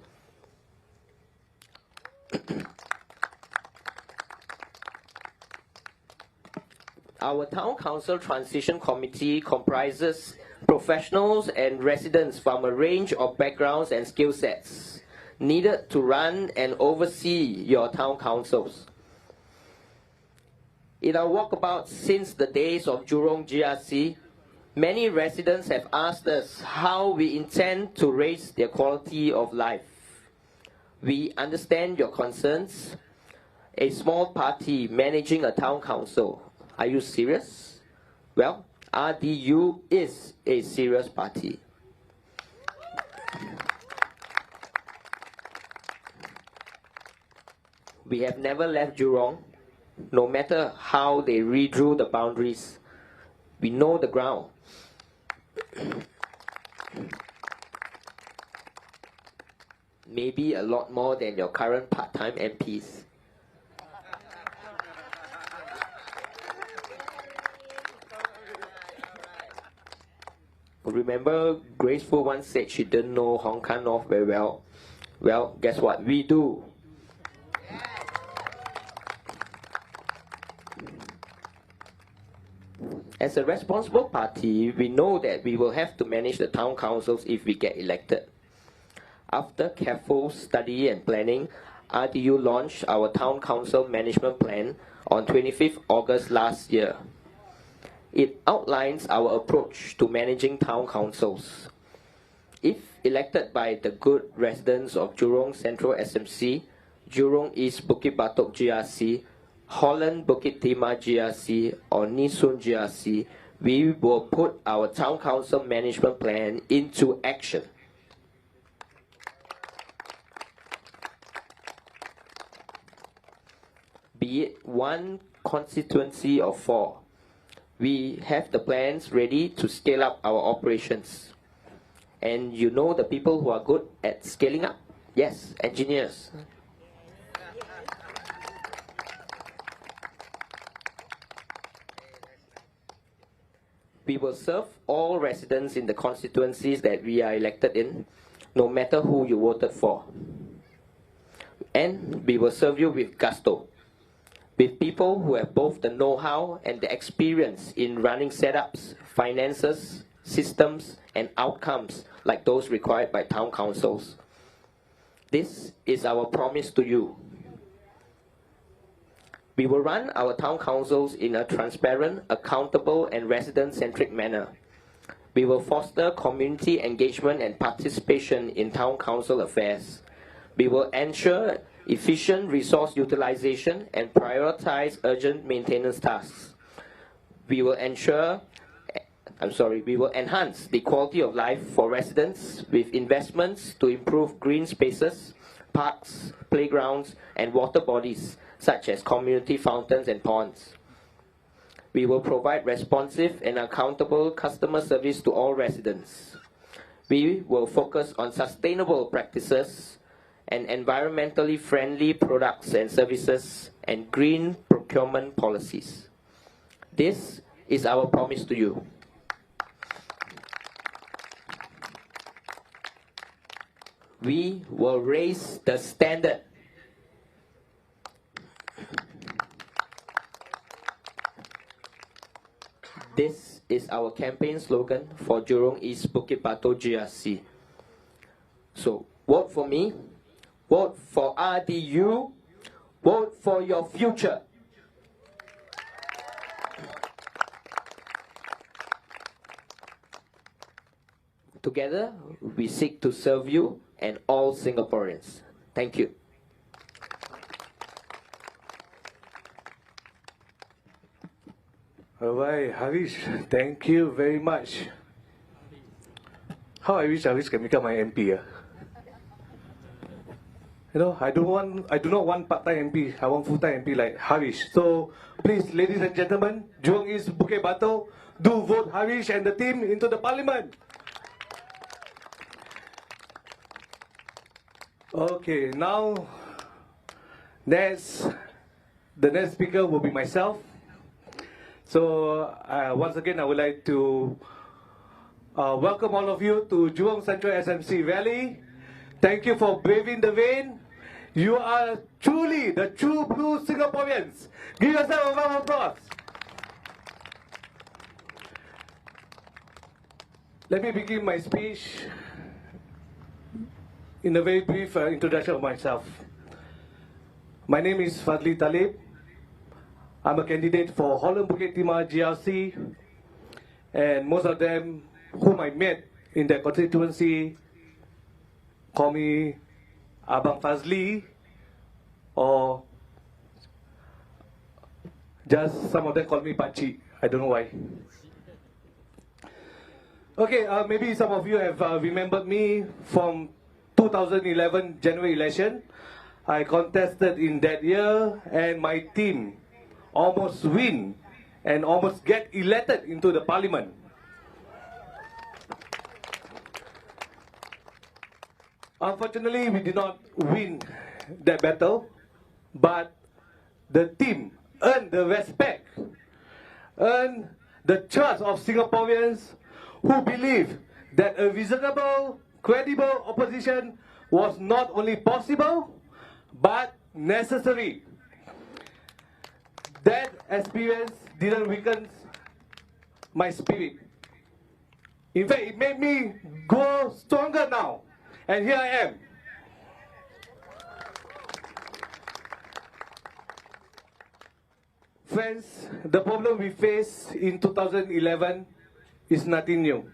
Our Town Council Transition Committee comprises professionals and residents from a range of backgrounds and skill sets needed to run and oversee your town councils. In our walkabout since the days of Jurong GRC, many residents have asked us how we intend to raise their quality of life. We understand your concerns. A small party managing a town council. Are you serious? Well, RDU is a serious party. We have never left Jurong, no matter how they redrew the boundaries. We know the ground. Maybe a lot more than your current part-time MPs. Remember, Graceful once said she didn't know Hong Kong North very well. Well, guess what? We do. As a responsible party, we know that we will have to manage the town councils if we get elected. After careful study and planning, RDU launched our Town Council Management Plan on 25th August last year. It outlines our approach to managing town councils. If elected by the good residents of Jurong Central SMC, Jurong East-Bukit Batok GRC, Holland Bukit Timah GRC, or Nisun GRC, we will put our Town Council Management Plan into action. Be it one constituency or 4, we have the plans ready to scale up our operations. And you know the people who are good at scaling up? Yes, engineers. We will serve all residents in the constituencies that we are elected in, no matter who you voted for. And we will serve you with gusto, with people who have both the know-how and the experience in running setups, finances, systems, and outcomes like those required by town councils. This is our promise to you. We will run our town councils in a transparent, accountable, and resident-centric manner. We will foster community engagement and participation in town council affairs. We will ensure efficient resource utilization and prioritize urgent maintenance tasks. We will enhance the quality of life for residents with investments to improve green spaces, parks, playgrounds, and water bodies, such as community fountains and ponds. We will provide responsive and accountable customer service to all residents. We will focus on sustainable practices and environmentally friendly products and services and green procurement policies. This is our promise to you. We will raise the standard. This is our campaign slogan for Jurong East-Bukit Batok GRC. So, vote for me, vote for RDU, vote for your future. Together, we seek to serve you and all Singaporeans. Thank you. Alright, Harish, thank you very much. How I wish Harish can become my MP. You know, I do not want part-time MP. I want full-time MP like Harish. So please, ladies and gentlemen, Jurong East Bukit Batok, do vote Harish and the team into the parliament. Okay, now the next speaker will be myself. So once again, I would like to welcome all of you to Jurong Central SMC Rally. Thank you for braving the rain. You are truly the true blue Singaporeans. Give yourself a round of applause. Let me begin my speech in a very brief introduction of myself. My name is Fazi Talib. I'm a candidate for Holland Bukit Timah GRC, and most of them whom I met in their constituency call me Abang Fazli, or just some of them call me Pakcik. I don't know why. Okay, maybe some of you have remembered me from 2011 general election. I contested in that year, and my team almost win and almost get elected into the parliament. Unfortunately, we did not win that battle, but the team earned the respect, earned the trust of Singaporeans who believe that a reasonable, credible opposition was not only possible, but necessary. That experience didn't weaken my spirit. In fact, it made me grow stronger now And here I am. Friends, the problem we face in 2011 is nothing new.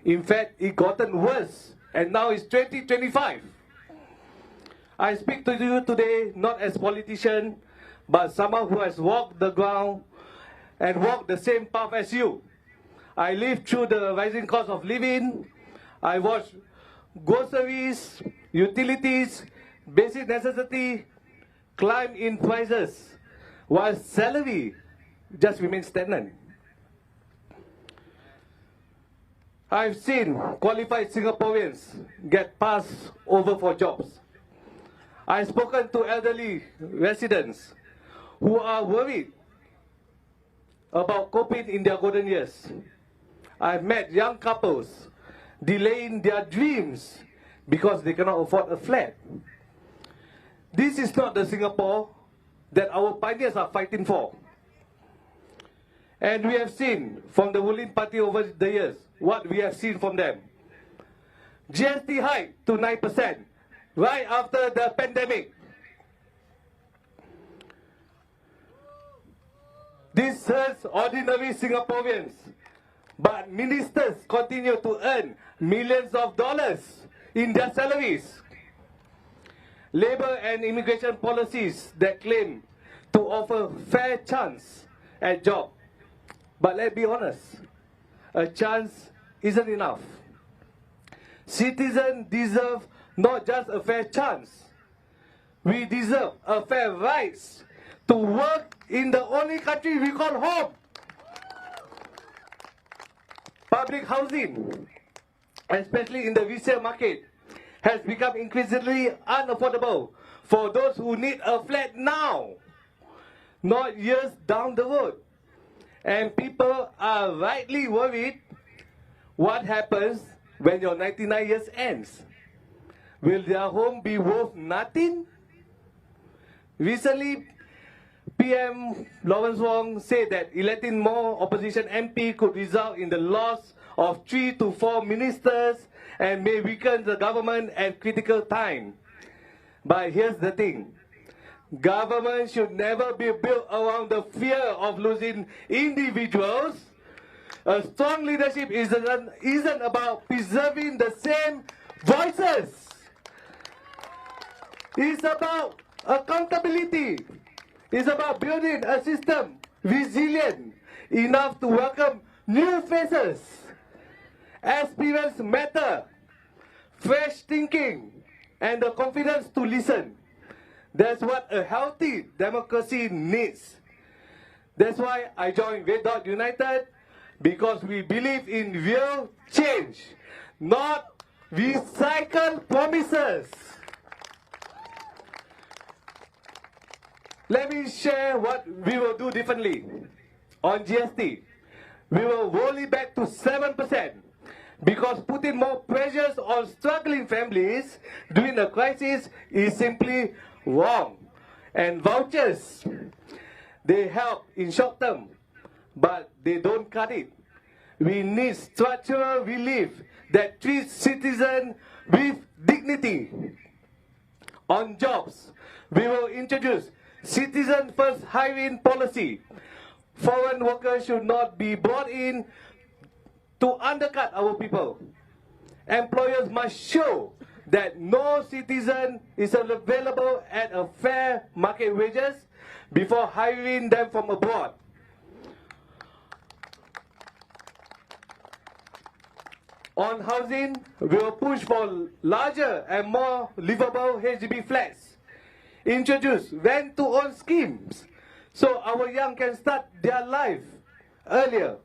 In fact, it gotten worse, and now it's 2025. I speak to you today not as politician, but someone who has walked the ground and walked the same path as you. I lived through the rising cost of living. I watched groceries, utilities, basic necessity climb in prices, while salary just remains stagnant. I've seen qualified Singaporeans get passed over for jobs. I've spoken to elderly residents who are worried about coping in their golden years. I've met young couples delaying their dreams because they cannot afford a flat. This is not the Singapore that our pioneers are fighting for. And we have seen from the ruling party over the years what we have seen from them. GST hike to 9% right after the pandemic. This hurts ordinary Singaporeans, but ministers continue to earn millions of dollars in their salaries. Labour and immigration policies that claim to offer fair chance at job. But let's be honest, a chance isn't enough. Citizens deserve not just a fair chance. We deserve a fair rights to work in the only country we call home. Public housing, especially in the resale market, has become increasingly unaffordable for those who need a flat now, not years down the road. And people are rightly worried what happens when your 99 years ends. Will their home be worth nothing? Recently, PM Lawrence Wong said that electing more opposition MP could result in the loss of 3 to 4 ministers and may weaken the government at critical time. But here's the thing. Government should never be built around the fear of losing individuals. A strong leadership isn't about preserving the same voices. It's about accountability. It's about building a system resilient enough to welcome new faces. Experience matter, fresh thinking, and the confidence to listen. That's what a healthy democracy needs. That's why I joined Red Dot United, because we believe in real change, not recycled promises. Let me share what we will do differently. On GST, we will roll it back to 7%, because putting more pressures on struggling families during a crisis is simply wrong. And vouchers, they help in short term, but they don't cut it. We need structural relief that treats citizens with dignity. On jobs, we will introduce citizen first hiring policy. Foreign workers should not be brought in to undercut our people. Employers must show that no citizen is available at a fair market wages before hiring them from abroad. On housing, we will push for larger and more livable HDB flats. Introduce rent-to-own schemes so our young can start their life earlier.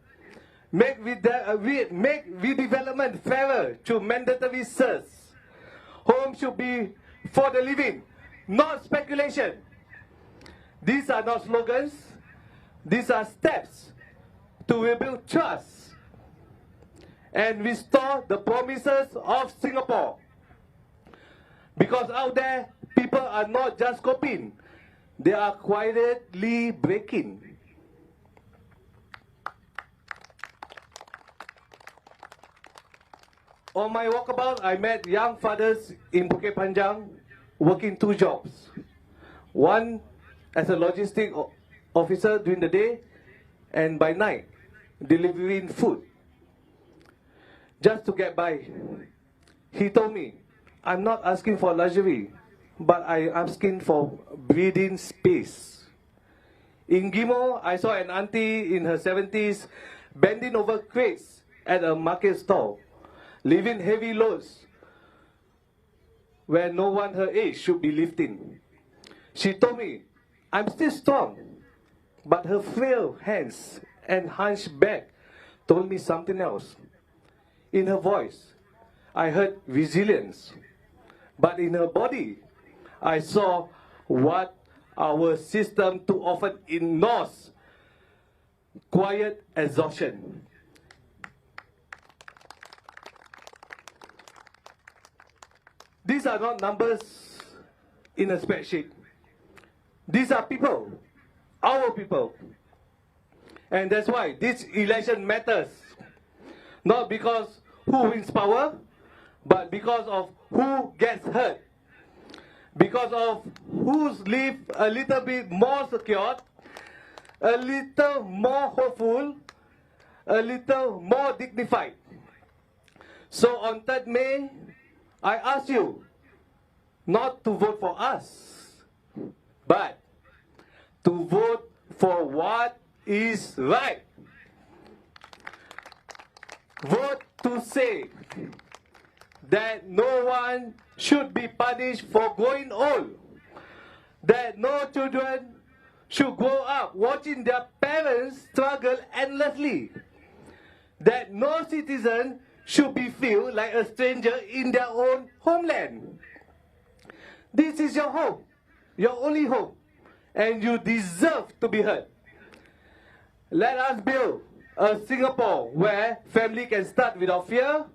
Make redevelopment fairer through mandatory CERS. Homes should be for the living, not speculation. These are not slogans. These are steps to rebuild trust and restore the promises of Singapore. Because out there, people are not just coping, they are quietly breaking. On my walkabout, I met young fathers in Bukit Panjang working 2 jobs. One as a logistic officer during the day, and by night, delivering food. Just to get by. He told me, I'm not asking for luxury, but I'm asking for breathing space. In Gimo, I saw an auntie in her 70s bending over crates at a market stall, lifting heavy loads where no one her age should be lifting. She told me, I'm still strong, but her frail hands and hunched back told me something else. In her voice, I heard resilience, but in her body, I saw what our system too often ignores: quiet exhaustion. These are not numbers in a spreadsheet. These are people, our people. And that's why this election matters. Not because who wins power, but because of who gets hurt. Because of who's live a little bit more secured, a little more hopeful, a little more dignified. So on 3rd May, I ask you not to vote for us, but to vote for what is right. Vote to say that no one should be punished for growing old, that no children should grow up watching their parents struggle endlessly, that no citizen should be feel like a stranger in their own homeland. This is your home, your only home, and you deserve to be heard. Let us build a Singapore where family can start without fear,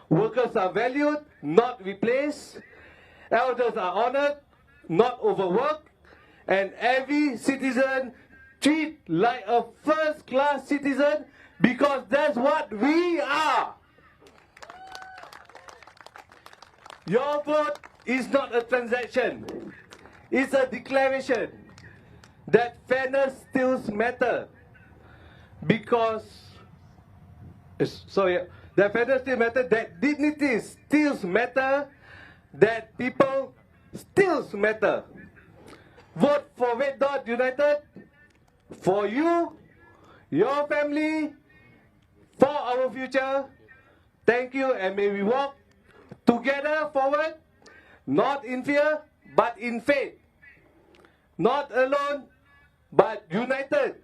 workers are valued, not replaced, elders are honored, not overworked, and every citizen treated like a first-class citizen, because that's what we are. Your vote is not a transaction. It's a declaration that fairness still matters. Because, that fairness still matters, that dignity still matters, that people still matter. Vote for Red Dot United, for you, your family, for our future. Thank you, and may we walk together forward, not in fear, but in faith. Not alone, but united.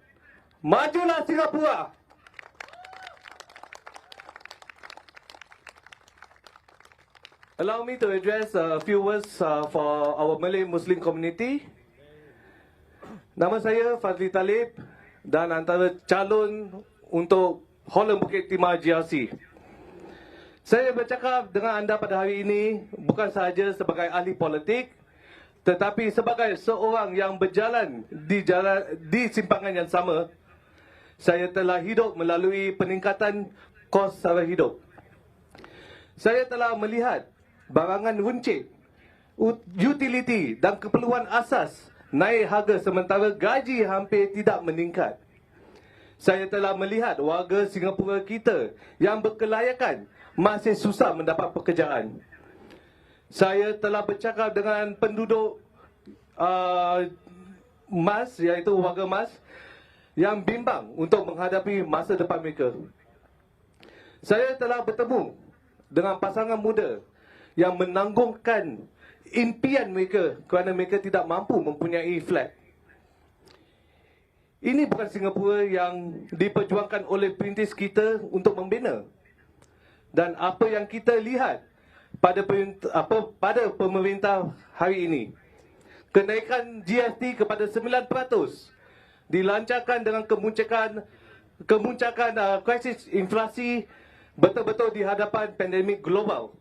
Majulah Singapura! Allow me to address a few words for our Malay Muslim community. Nama saya Fazi Talib dan antara calon untuk Holland Bukit Timah GRC. Saya bercakap dengan anda pada hari ini bukan sahaja sebagai ahli politik, tetapi sebagai seorang yang berjalan di simpangan yang sama. Saya telah hidup melalui peningkatan kos sara hidup. Saya telah melihat barangan runcit, utiliti dan keperluan asas naik harga sementara gaji hampir tidak meningkat. Saya telah melihat warga Singapura kita yang berkelayakan masih susah mendapat pekerjaan. Saya telah bercakap dengan penduduk MAS, iaitu warga MAS, yang bimbang untuk menghadapi masa depan mereka. Saya telah bertemu dengan pasangan muda yang menanggungkan impian mereka kerana mereka tidak mampu mempunyai flat. Ini bukan Singapura yang diperjuangkan oleh perintis kita untuk membina. Dan apa yang kita lihat pada pemerintah hari ini, kenaikan GST kepada 9%, dilancarkan dengan kemuncakan krisis inflasi betul-betul di hadapan pandemik global.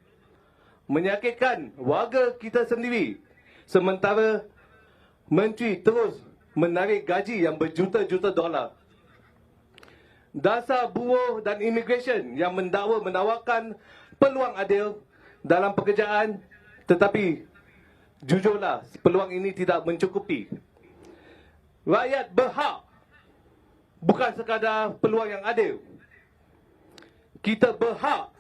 Menyakitkan warga kita sendiri, sementara menteri terus menarik gaji yang berjuta-juta dolar. Dasar buruh dan immigration yang menawarkan peluang adil dalam pekerjaan, tetapi jujurlah peluang ini tidak mencukupi. Rakyat berhak bukan sekadar peluang yang adil. Kita berhak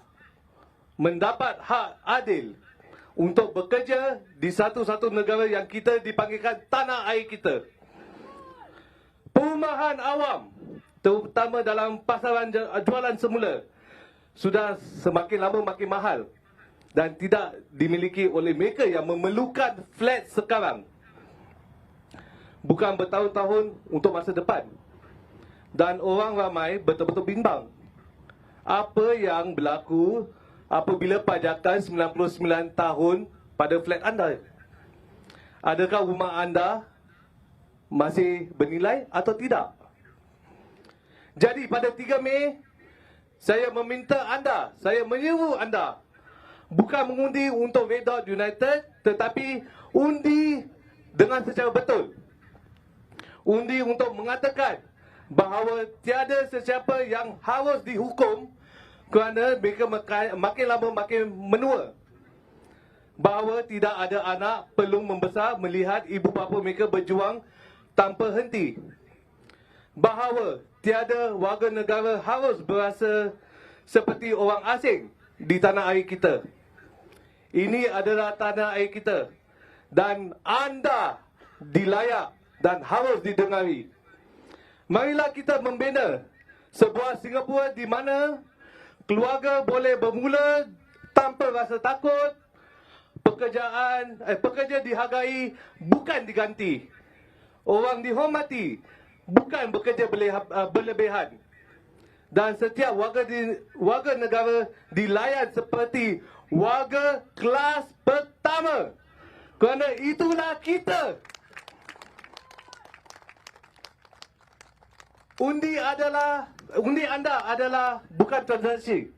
mendapat hak adil untuk bekerja di satu-satu negara yang kita dipanggilkan tanah air kita. Perumahan awam, terutama dalam pasaran jualan semula, sudah semakin lama makin mahal dan tidak dimiliki oleh mereka yang memerlukan flat sekarang. Bukan bertahun-tahun untuk masa depan. Dan orang ramai betul-betul bimbang. Apa yang berlaku apabila pajakan 99 tahun pada flat anda? Adakah rumah anda masih bernilai atau tidak? Jadi pada 3 Mei, saya meminta anda, saya menyeru anda, bukan mengundi untuk Red Dot United, tetapi undi dengan secara betul. Undi untuk mengatakan bahawa tiada sesiapa yang harus dihukum kerana mereka makin lama makin menua. Bahawa tidak ada anak perlu membesar melihat ibu bapa mereka berjuang tanpa henti. Bahawa tiada warga negara harus berasa seperti orang asing di tanah air kita. Ini adalah tanah air kita dan anda dilayak dan harus didengari. Marilah kita membina sebuah Singapura di mana keluarga boleh bermula tanpa rasa takut. Pekerja dihargai, bukan diganti. Orang dihormati, bukan bekerja berlebihan. Dan setiap warga negara dilayan seperti warga kelas pertama. Kerana itulah kita. Undi anda adalah bukan transaksi.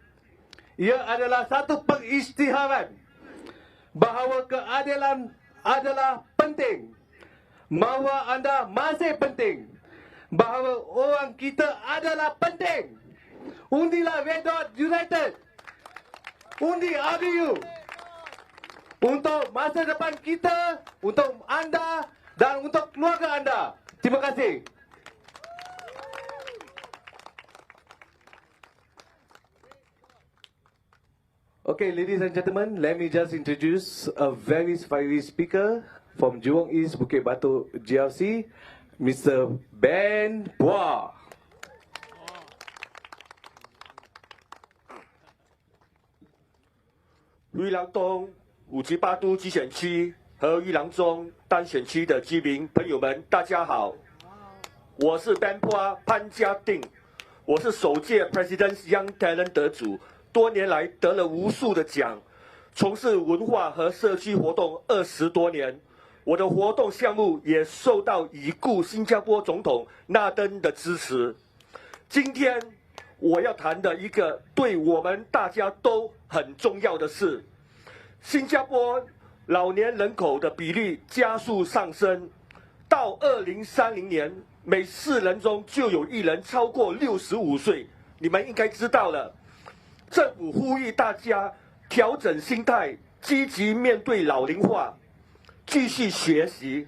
Ia adalah satu pengisytiharan bahawa keadilan adalah penting. Maruah anda masih penting. Bahawa orang kita adalah penting. Undilah Red Dot United. Undi RDU. Untuk masa depan kita, untuk anda dan untuk keluarga anda. Terima kasih. Okay, ladies and gentlemen, let me just introduce a very fiery speaker from Jurong East-Bukit Batok GRC, Mr. Ben Bois. 裕廊东58都机选区和裕廊中单选区的居民朋友们，大家好，我是 Ben Bois 潘家定，我是首届 President's Young Talent 得主，多年来得了无数的奖，从事文化和社区活动20多年。我的活动项目也受到已故新加坡总统纳登的支持。今天我要谈的一个对我们大家都很重要的事，新加坡老年人口的比例加速上升，到2030年，每4人中就有1人超过65岁。你们应该知道了，政府呼吁大家调整心态，积极面对老龄化。继续学习，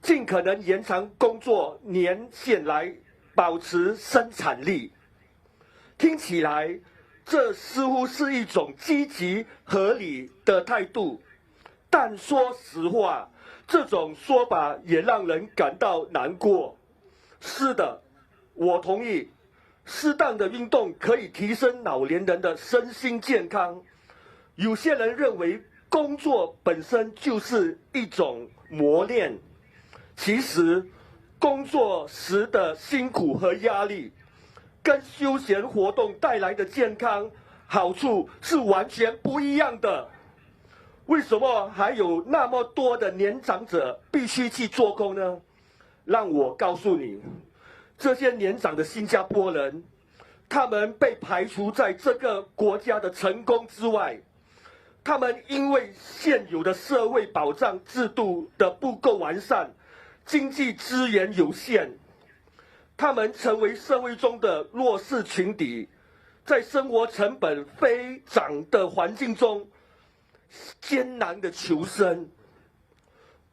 尽可能延长工作年限来保持生产力。听起来，这似乎是一种积极合理的态度，但说实话，这种说法也让人感到难过。是的，我同意，适当的运动可以提升老年人的身心健康。有些人认为，工作本身就是一种磨练，其实工作时的辛苦和压力，跟休闲活动带来的健康好处是完全不一样的。为什么还有那么多的年长者必须去做工呢？让我告诉你，这些年长的新加坡人，他们被排除在这个国家的成功之外。他们因为现有的社会保障制度的不够完善，经济资源有限，他们成为社会中的弱势群体，在生活成本飞涨的环境中艰难的求生。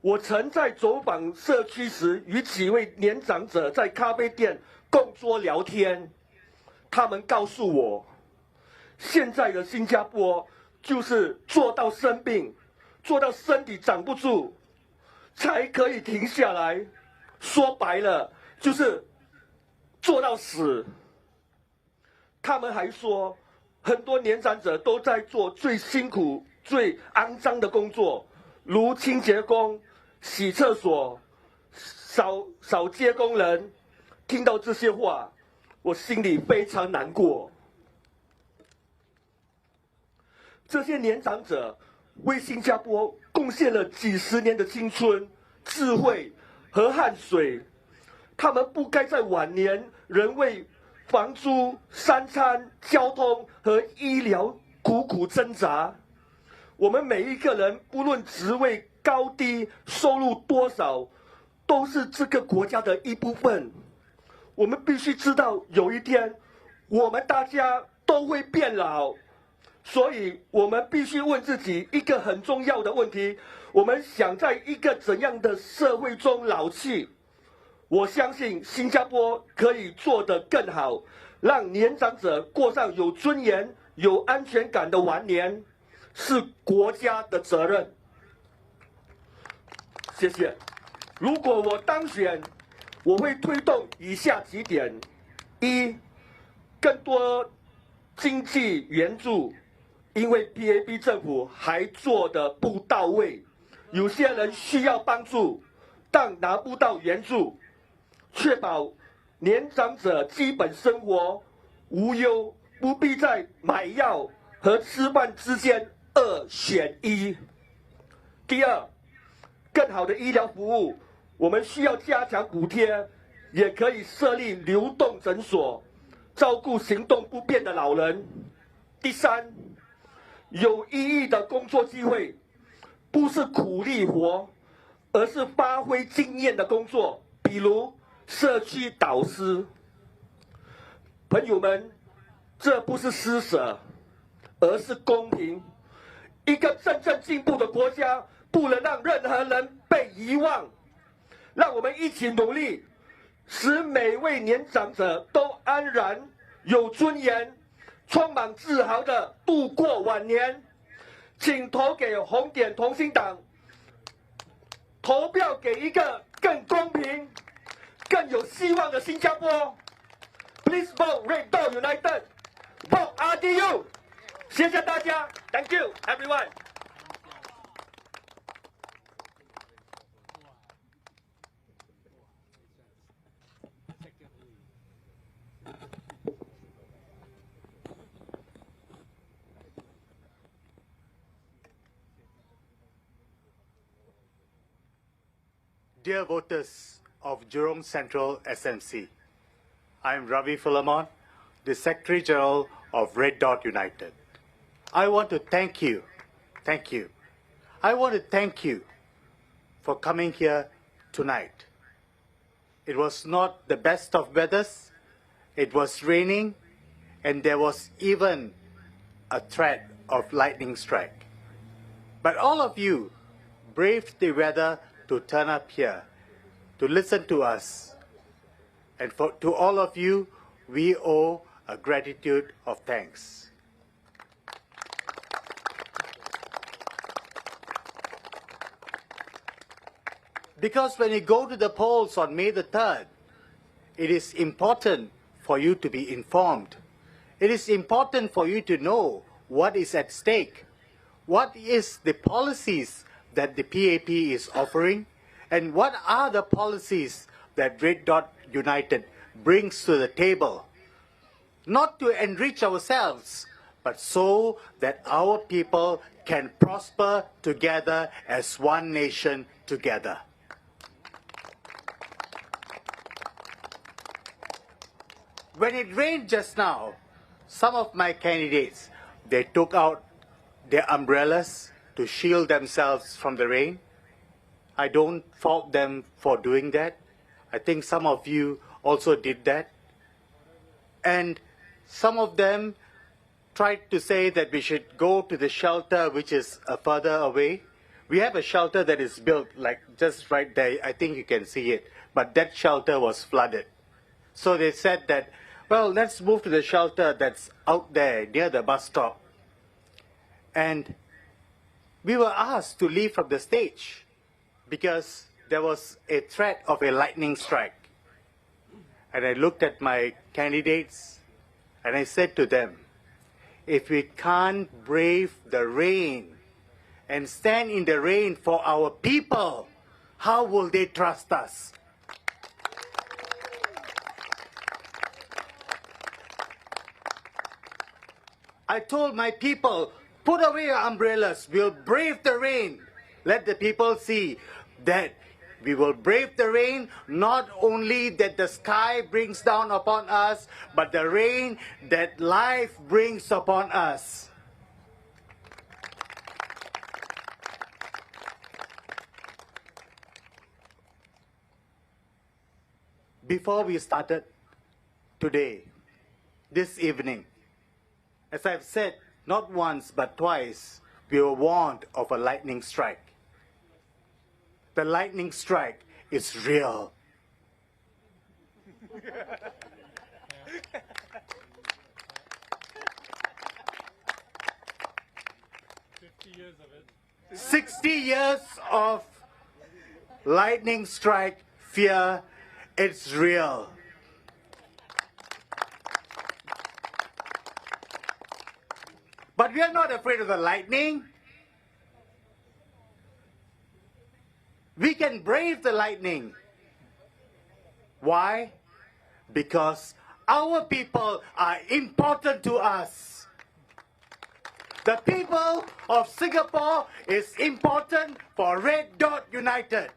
我曾在走访社区时，与几位年长者在咖啡店共桌聊天，他们告诉我，现在的新加坡就是做到生病，做到身体长不住，才可以停下来。说白了，就是做到死。他们还说，很多年长者都在做最辛苦、最肮脏的工作，如清洁工、洗厕所、扫街工人。听到这些话，我心里非常难过。这些年长者为新加坡贡献了几十年的青春、智慧和汗水，他们不该在晚年仍为房租、三餐、交通和医疗苦苦挣扎。我们每一个人，不论职位高低、收入多少，都是这个国家的一部分。我们必须知道，有一天，我们大家都会变老，所以我们必须问自己一个很重要的问题：我们想在一个怎样的社会中老去？我相信新加坡可以做得更好，让年长者过上有尊严、有安全感的晚年，是国家的责任。谢谢。如果我当选，我会推动以下几点：一，更多经济援助，因为 PAP 政府还做得不到位，有些人需要帮助，但拿不到援助。确保年长者基本生活无忧，不必在买药和吃饭之间2选1。第二，更好的医疗服务，我们需要加强补贴，也可以设立流动诊所，照顾行动不便的老人。第三，有意义的工作机会，不是苦力活，而是发挥经验的工作，比如社区导师。朋友们，这不是施舍，而是公平。一个真正进步的国家，不能让任何人被遗忘。让我们一起努力，使每位年长者都安然、有尊严、充满自豪地度过晚年。请投给红点同心党，投票给一个更公平、更有希望的新加坡。Please vote Red Dot United. Vote RDU. 谢谢大家 ，Thank you, everyone. Dear voters of Jurong Central SMC, I am Ravi Philemon, the Secretary General of Red Dot United. I want to thank you. I want to thank you for coming here tonight. It was not the best of weathers. It was raining, and there was even a threat of lightning strike. But all of you braved the weather to turn up here, to listen to us. And to all of you, we owe a gratitude of thanks. Because when you go to the polls on May the 3rd, it is important for you to be informed. It is important for you to know what is at stake, what is the policies that the PAP is offering, and what are the policies that Red Dot United brings to the table, not to enrich ourselves, but so that our people can prosper together as one nation together. When it rained just now, some of my candidates, they took out their umbrellas to shield themselves from the rain. I don't fault them for doing that. I think some of you also did that. And some of them, tried to say that we should go to the shelter which is further away. We have a shelter that is built like just right there. I think you can see it. But that shelter was flooded. So they said that, well, let's move to the shelter that's out there near the bus stop. And we were asked to leave from the stage because there was a threat of a lightning strike. And I looked at my candidates and I said to them, if we can't brave the rain and stand in the rain for our people, how will they trust us? I told my people, put away your umbrellas, we'll brave the rain. Let the people see that we will brave the rain, not only that the sky brings down upon us, but the rain that life brings upon us. Before we started today, this evening, as I've said, not once but twice, we were warned of a lightning strike. The lightning strike is real. Years of it. 60 years of lightning strike fear, it's real. But we are not afraid of the lightning. We can brave the lightning. Why? Because our people are important to us. The people of Singapore is important for Red Dot United.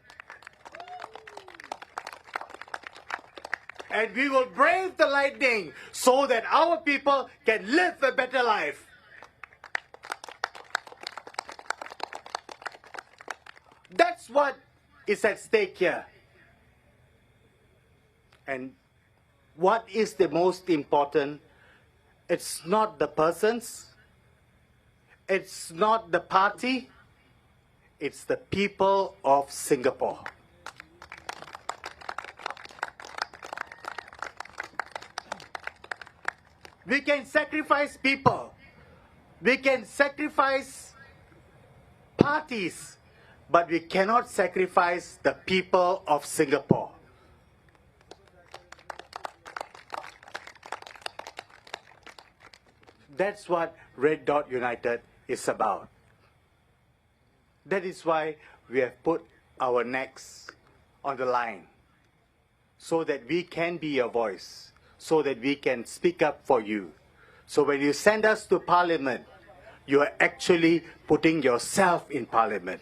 And we will brave the lightning so that our people can live a better life. That's what is at stake here. And what is the most important? It's not the persons. It's not the party. It's the people of Singapore. We can sacrifice people. We can sacrifice parties. But we cannot sacrifice the people of Singapore. That's what Red Dot United is about. That is why we have put our necks on the line, so that we can be your voice, so that we can speak up for you. So when you send us to Parliament, you are actually putting yourself in Parliament.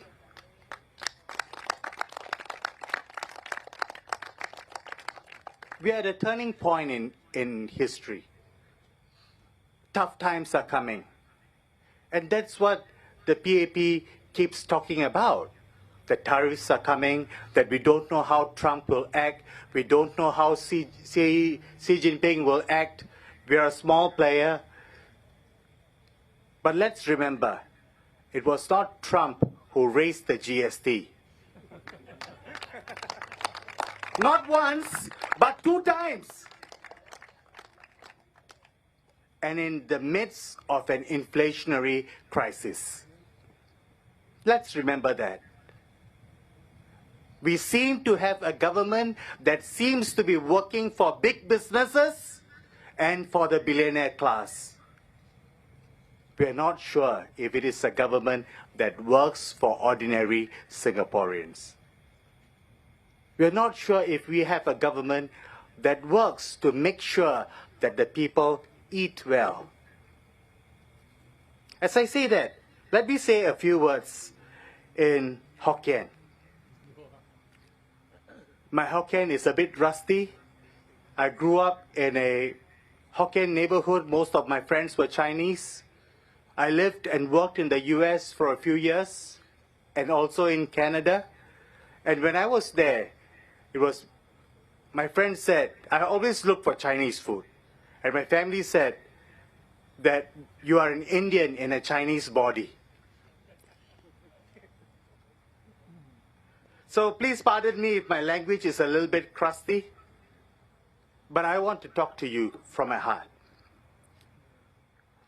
We are at a turning point in history. Tough times are coming. And that's what the PAP keeps talking about. The tariffs are coming, that we don't know how Trump will act. We don't know how Xi Jinping will act. We are a small player. But let's remember, it was not Trump who raised the GST. Not once, but 2 times. And in the midst of an inflationary crisis. Let's remember that. We seem to have a government that seems to be working for big businesses and for the billionaire class. We are not sure if it is a government that works for ordinary Singaporeans. We are not sure if we have a government that works to make sure that the people eat well. As I say that, let me say a few words in Hokkien. My Hokkien is a bit rusty. I grew up in a Hokkien neighborhood. Most of my friends were Chinese. I lived and worked in the US for a few years and also in Canada. And when I was there, my friend said, I always look for Chinese food. And my family said, that you are an Indian in a Chinese body. So please pardon me if my language is a little bit crusty, but I want to talk to you from my heart.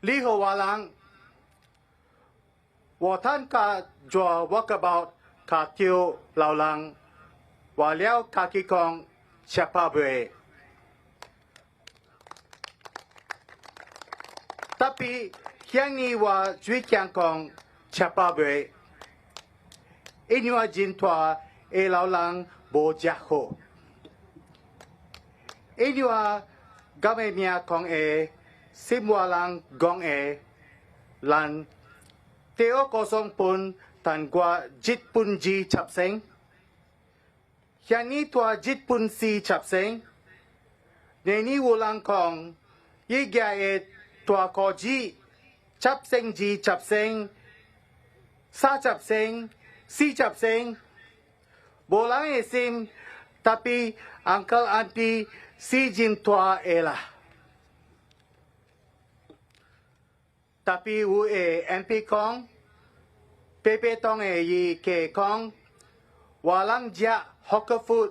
Li ho walang, 我ท่านka jua walkabout ka tiu lao lang, wa liao ka ki kong chapa bue. Tapi hiang ni wa jui kiang kong chapa bue. Inua jin tua e lao lang bo jia ho. Inua game mia kong e simwa lang gong e lan teo kosong pun tan gua jit pun ji chap seng. Hiang ni tua jit pun si chap seng. Ne ni wulang kong yi gya e tua ko ji chap seng ji chap seng. Sa chap seng. Si chap seng, bolang e sim, tapi uncle auntie si jin tua ela. Tapi wu e MP kong, pepe tong e yi ke kong, walang ja hawker food,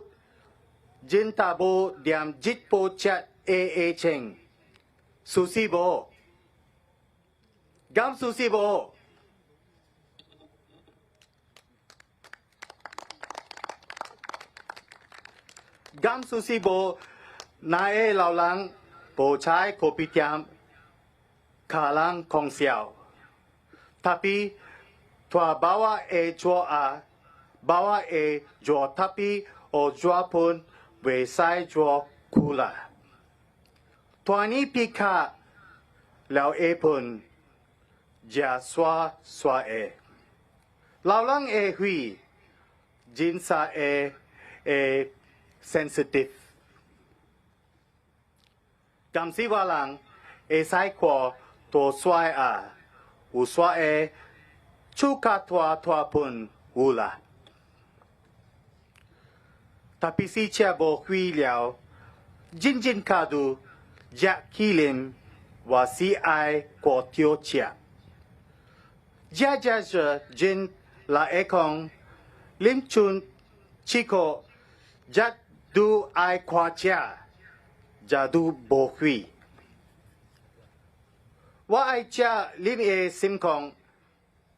jin tabo diam jit po chat e cheng. Susi bo. Gam susi bo. Gam susi bo na e lao lang bo chai kopitiam kalang kong xiao. Tapi tua bawa e jua a bawa e jua tapi o jua pun we sai jua kula. Tua ni pika lao e pun ja swa e. Lao lang e hui jinsa e sensitive. Gam si walang e sai kwa to swai a u swa e chuka tua pun ula. Tapi si chia bo hui liao jin kadu jak kilim wa si ai kwa tio chia. Jia jin la ekong lim chun chiko jak du ai kwa chia jadu bo hui. Wa ai chia lim e sim kong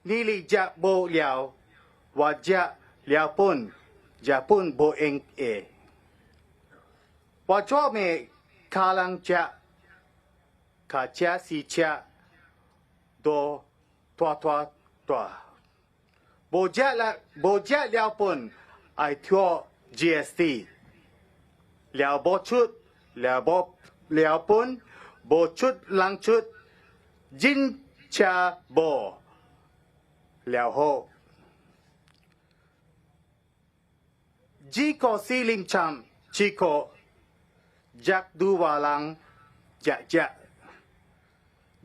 ni li ja bo liao wa ja liao pun ja pun bo eng e. Wa cho me kalang ja ka chia si chia do tua. Bo ja liao pun ai tuo GST. Liao bo chut, liao pun, bo chut lang chut, jin cha bo, liao ho. Ji ko si lim cham, chi ko, jak du walang, jak.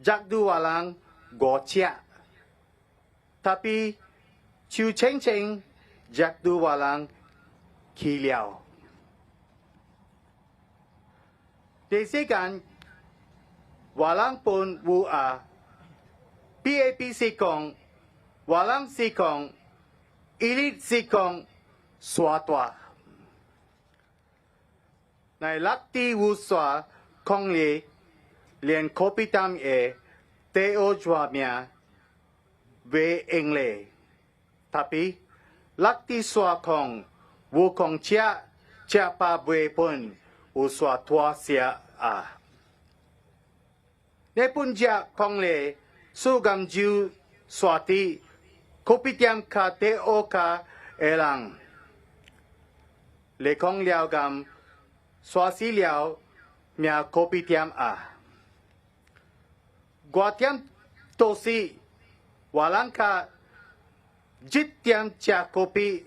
Jak du walang, go chia. Tapi, chiu cheng, jak du walang, ki liao. Desikan walang pun wu a PAP sikong walang sikong ilit sikong swatwa. Nai lakti wu swa kong li lien kopitam e te o jwa mia we engle. Tapi lakti swa kong wu kong chia pa bwe pun u swa tua sia a. Ne pun jia kong le su gam jiu swati kopitiam ka te o ka elang. Le kong liao gam swasi liao mia kopitiam a. Guatiam tosi walang ka jitiam cha kopi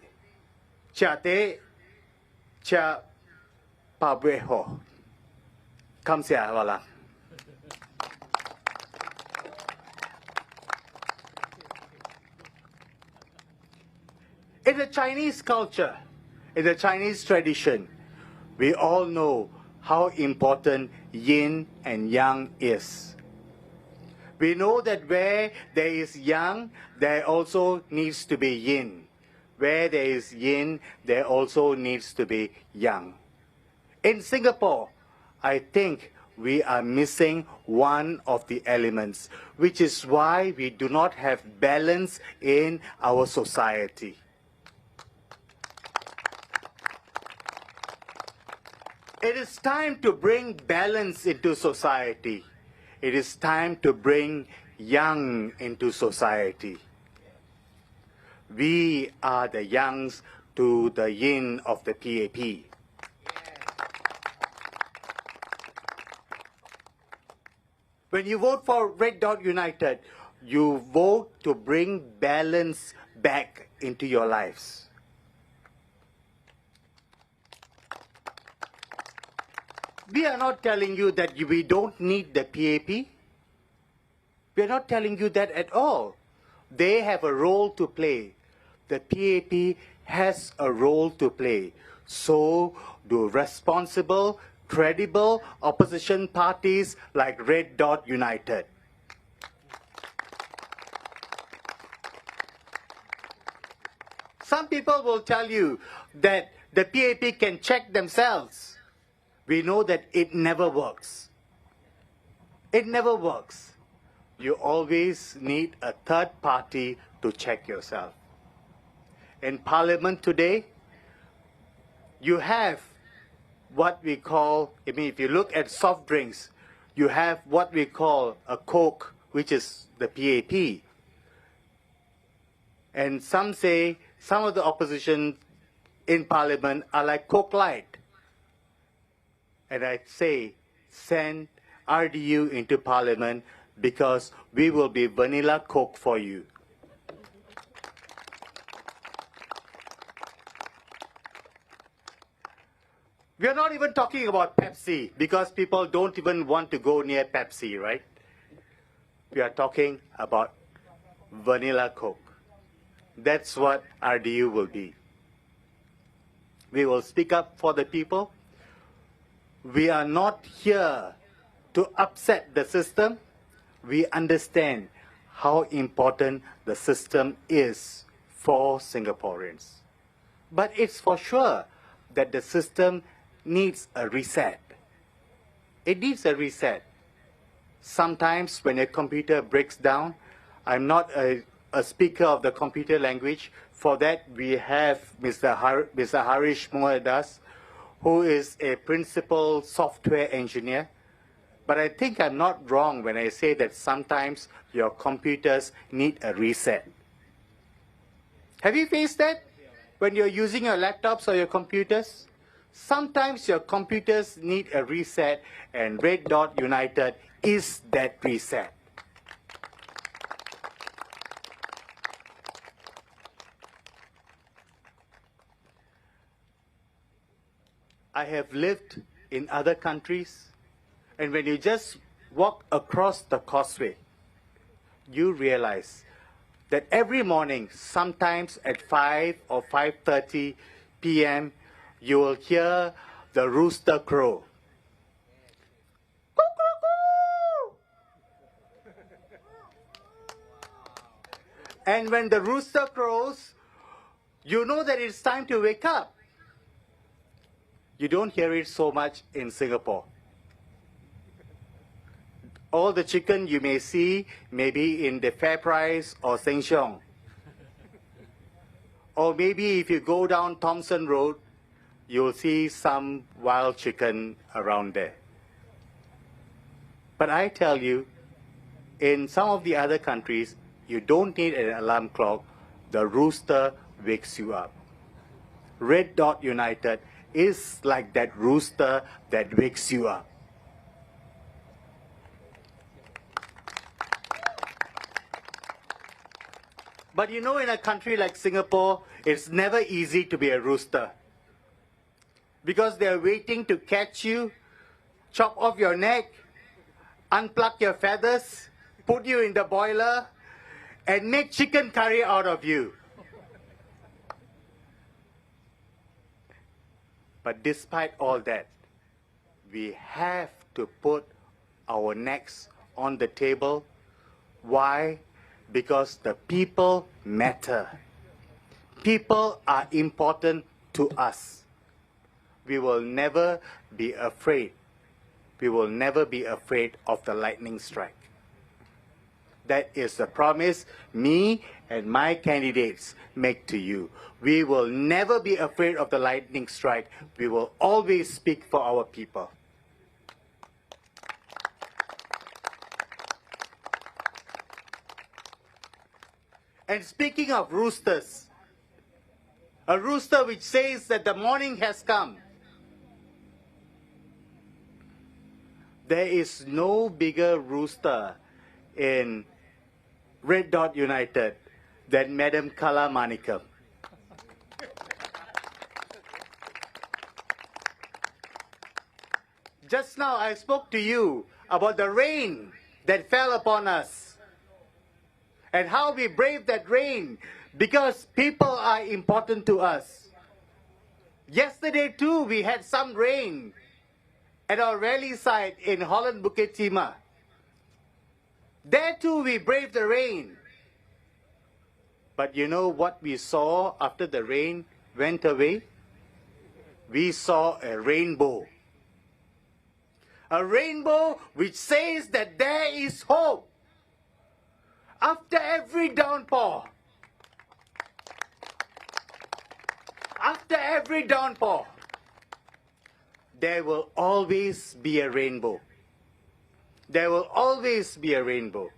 cha te cha pabweho. Kamsia walang. In the Chinese culture, in the Chinese tradition, we all know how important yin and yang is. We know that where there is yang, there also needs to be yin. Where there is yin, there also needs to be yang. In Singapore, I think we are missing one of the elements, which is why we do not have balance in our society. It is time to bring balance into society. It is time to bring yang into society. We are the yangs to the yin of the PAP. When you vote for Red Dot United, you vote to bring balance back into your lives. We are not telling you that we don't need the PAP. We are not telling you that at all. They have a role to play. The PAP has a role to play. So do responsible, credible opposition parties like Red Dot United. Some people will tell you that the PAP can check themselves. We know that it never works. It never works. You always need a third party to check yourself. In Parliament today, you have what we call, if you look at soft drinks, you have what we call a Coke, which is the PAP. And some say, some of the opposition in Parliament are like Coke Light. And I say, send RDU into Parliament because we will be vanilla Coke for you. We are not even talking about Pepsi because people don't even want to go near Pepsi, right? We are talking about vanilla Coke. That's what RDU will be. We will speak up for the people. We are not here to upset the system. We understand how important the system is for Singaporeans. But it's for sure that the system needs a reset. It needs a reset. Sometimes when a computer breaks down, I'm not a speaker of the computer language. For that, we have Mr. Harish Muadas, who is a principal software engineer. But I think I'm not wrong when I say that sometimes your computers need a reset. Have you faced that when you're using your laptops or your computers? Sometimes your computers need a reset, and Red Dot United is that reset. I have lived in other countries, and when you just walk across the causeway, you realize that every morning, sometimes at 5 or 5:30 p.m., you will hear the rooster crow. And when the rooster crows, you know that it's time to wake up. You don't hear it so much in Singapore. All the chicken you may see maybe in the FairPrice or Sheng Siong. Or maybe if you go down Thomson Road, you'll see some wild chicken around there. But I tell you, in some of the other countries, you don't need an alarm clock. The rooster wakes you up. Red Dot United is like that rooster that wakes you up. But you know, in a country like Singapore, it's never easy to be a rooster. Because they're waiting to catch you, chop off your neck, unplug your feathers, put you in the boiler, and make chicken curry out of you. But despite all that, we have to put our necks on the table. Why? Because the people matter. People are important to us. We will never be afraid. We will never be afraid of the lightning strike. That is the promise me and my candidates make to you. We will never be afraid of the lightning strike. We will always speak for our people. And speaking of roosters, a rooster which says that the morning has come. There is no bigger rooster in Red Dot United than Madam Kala Manikam. Just now I spoke to you about the rain that fell upon us and how we braved that rain because people are important to us. Yesterday too we had some rain at our rally site in Holland Bukit Timah. There too we braved the rain. But you know what we saw after the rain went away? We saw a rainbow. A rainbow which says that there is hope. After every downpour, there will always be a rainbow. There will always be a rainbow.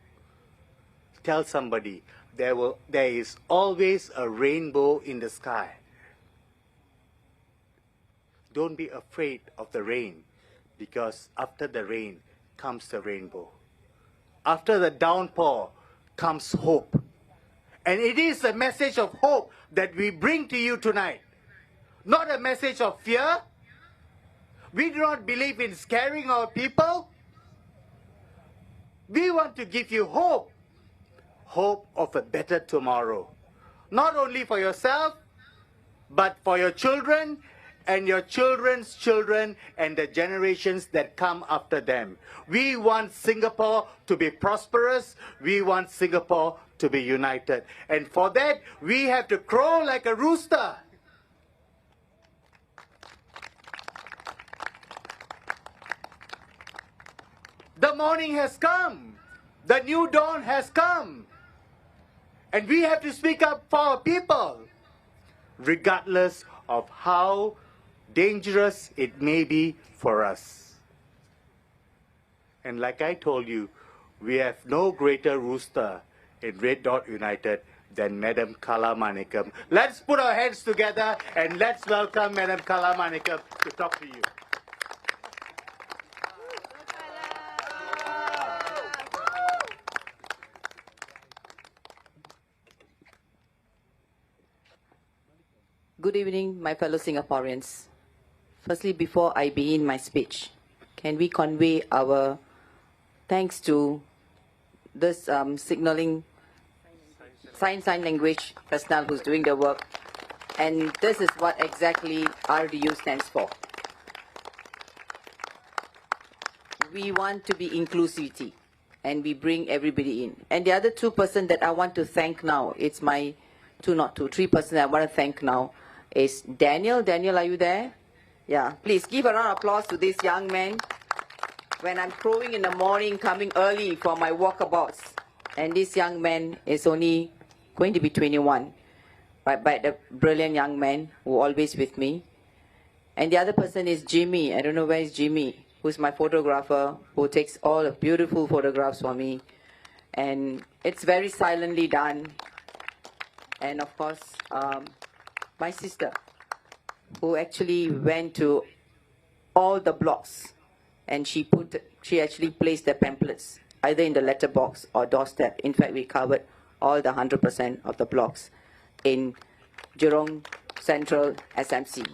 Tell somebody, there is always a rainbow in the sky. Don't be afraid of the rain, because after the rain comes the rainbow. After the downpour comes hope. And it is a message of hope that we bring to you tonight. Not a message of fear. We do not believe in scaring our people. We want to give you hope. Hope of a better tomorrow. Not only for yourself, but for your children and your children's children and the generations that come after them. We want Singapore to be prosperous. We want Singapore to be united. And for that, we have to crow like a rooster. The morning has come. The new dawn has come. And we have to speak up for our people, regardless of how dangerous it may be for us. And like I told you, we have no greater rooster in Red Dot United than Madam Kala Manikam. Let's put our hands together and let's welcome Madam Kala Manikam to talk to you. Good evening, my fellow Singaporeans. Firstly, before I begin my speech, can we convey our thanks to this signaling sign language personnel who's doing the work. And this is what exactly RDU stands for. We want to be inclusivity, and we bring everybody in. And the other two persons that I want to thank now, it's my three persons I want to thank now, is Daniel. Daniel, are you there? Yeah, please give a round of applause to this young man. When I'm crowing in the morning, coming early for my walkabouts, and this young man is only going to be 21, but the brilliant young man who always with me. And the other person is Jimmy. I don't know where is Jimmy, who's my photographer, who takes all the beautiful photographs for me. And it's very silently done. And of course, my sister, who actually went to all the blocks, and she actually placed the pamphlets either in the letterbox or doorstep. In fact, we covered all the 100% of the blocks in Jurong Central SMC.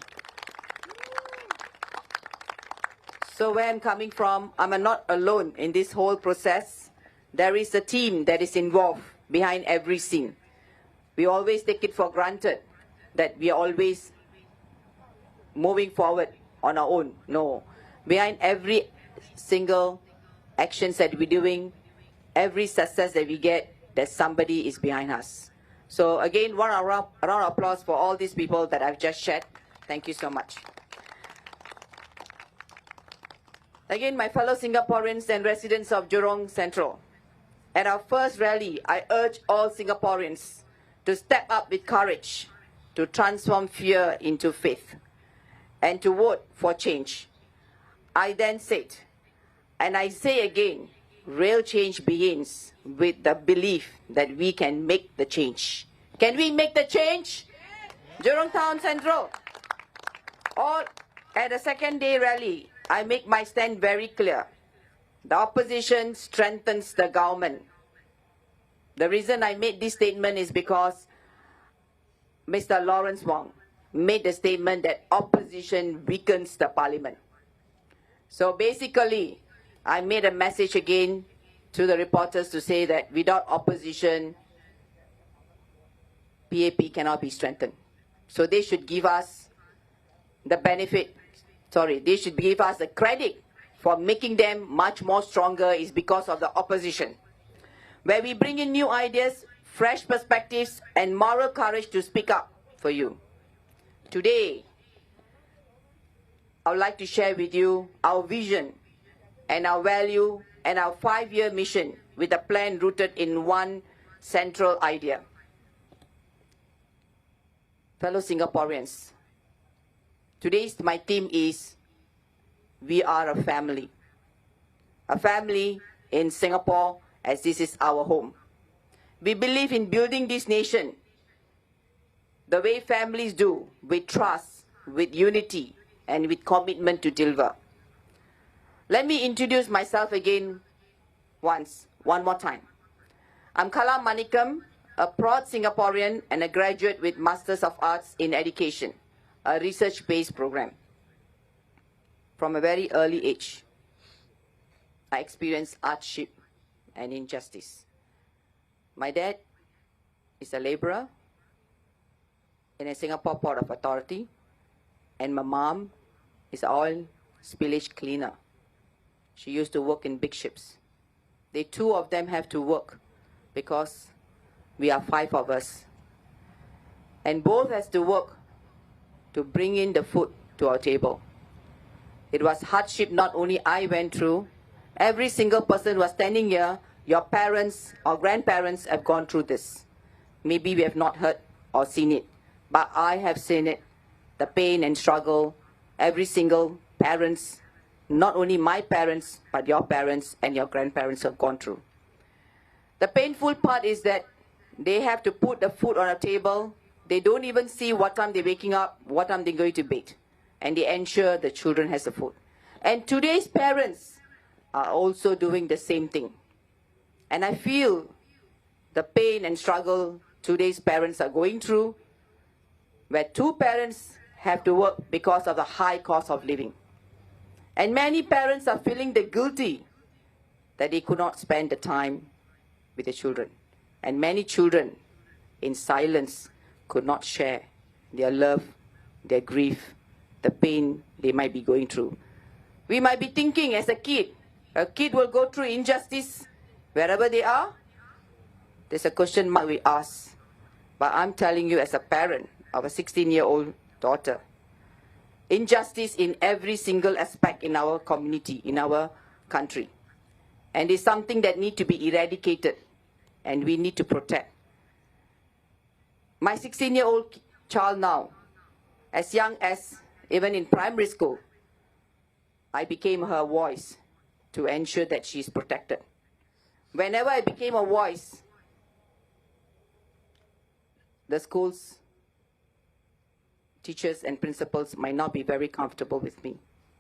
So where I'm coming from, I'm not alone in this whole process. There is a team that is involved behind every scene. We always take it for granted that we are always moving forward on our own. No. Behind every single actions that we're doing, every success that we get, that somebody is behind us. So again, one round of applause for all these people that I've just shared. Thank you so much. Again, my fellow Singaporeans and residents of Jurong Central, at our first rally, I urge all Singaporeans to step up with courage, to transform fear into faith, and to vote for change. I then said, and I say again, real change begins with the belief that we can make the change. Can we make the change? Jurong Town Central. All at the second day rally, I make my stand very clear. The opposition strengthens the government. The reason I made this statement is because Mr. Lawrence Wong made the statement that opposition weakens the parliament. So basically, I made a message again to the reporters to say that without opposition, PAP cannot be strengthened. So they should give us the benefit, they should give us the credit for making them much more stronger is because of the opposition. Where we bring in new ideas, fresh perspectives, and moral courage to speak up for you. Today, I would like to share with you our vision and our value and our 5-year mission with a plan rooted in one central idea. Fellow Singaporeans, today's my theme is we are a family. A family in Singapore, as this is our home. We believe in building this nation the way families do, with trust, with unity, and with commitment to deliver. Let me introduce myself again one more time. I'm Kala Manikam, a proud Singaporean and a graduate with Masters of Arts in Education, a research-based program. From a very early age, I experienced hardship and injustice. My dad is a laborer in a Singapore Port of Authority, and my mom is an oil spillage cleaner. She used to work in big ships. The two of them have to work because we are 5 of us. And both has to work to bring in the food to our table. It was hardship not only I went through. Every single person who was standing here, your parents or grandparents have gone through this. Maybe we have not heard or seen it, but I have seen it. The pain and struggle, every single parents, not only my parents, but your parents and your grandparents have gone through. The painful part is that they have to put the food on a table. They don't even see what time they're waking up, what time they're going to bed. And they ensure the children has the food. And today's parents are also doing the same thing. And I feel the pain and struggle today's parents are going through, where 2 parents have to work because of the high cost of living. And many parents are feeling the guilty that they could not spend the time with the children. And many children, in silence, could not share their love, their grief, the pain they might be going through. We might be thinking as a kid will go through injustice wherever they are. There's a question mark we ask. But I'm telling you as a parent of a 16-year-old daughter, injustice in every single aspect in our community, in our country. And it's something that needs to be eradicated and we need to protect. My 16-year-old child now, as young as even in primary school, I became her voice to ensure that she's protected. Whenever I became a voice, the schools, teachers and principals might not be very comfortable with me,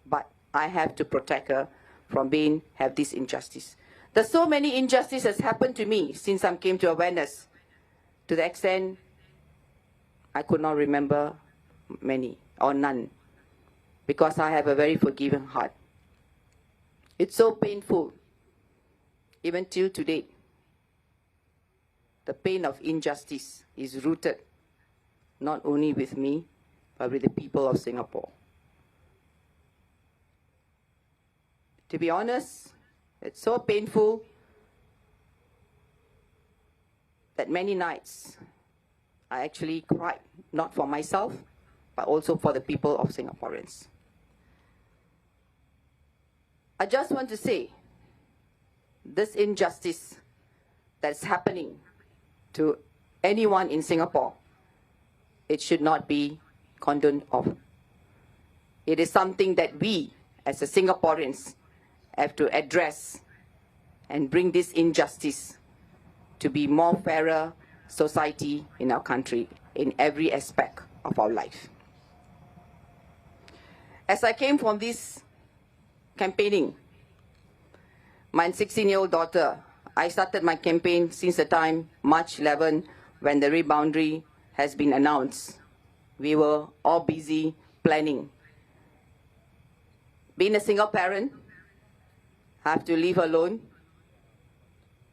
but I have to protect her from have this injustice. There's so many injustices has happened to me since I came to awareness, to the extent I could not remember many or none, because I have a very forgiving heart. It's so painful, even till today. The pain of injustice is rooted not only with me, but with the people of Singapore. To be honest, it's so painful that many nights I actually cried, not for myself, but also for the people of Singaporeans. I just want to say, this injustice that's happening to anyone in Singapore, it should not be condoned of. It is something that we, as a Singaporeans, have to address and bring this injustice to be more fairer society in our country in every aspect of our life. As I came from this campaigning, my 16-year-old daughter, I started my campaign since the time March 11 when the reboundary has been announced. We were all busy planning. Being a single parent, I have to leave alone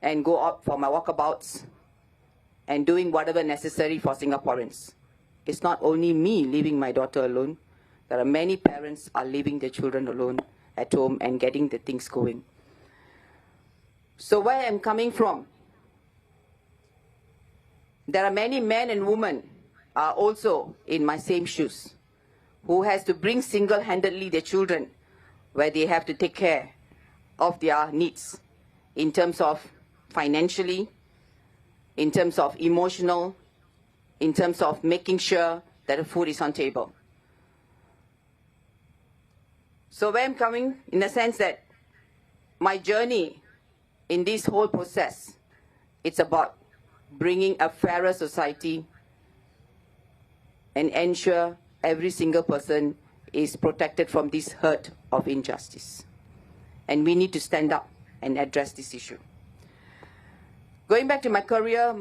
and go out for my walkabouts and doing whatever necessary for Singaporeans. It's not only me leaving my daughter alone. There are many parents are leaving their children alone at home and getting the things going. So where I'm coming from, there are many men and women are also in my same shoes, who has to bring single-handedly their children where they have to take care of their needs in terms of financially, in terms of emotional, in terms of making sure that the food is on table. So where I'm coming, in the sense that my journey in this whole process, it's about bringing a fairer society and ensure every single person is protected from this hurt of injustice. And we need to stand up and address this issue. Going back to my career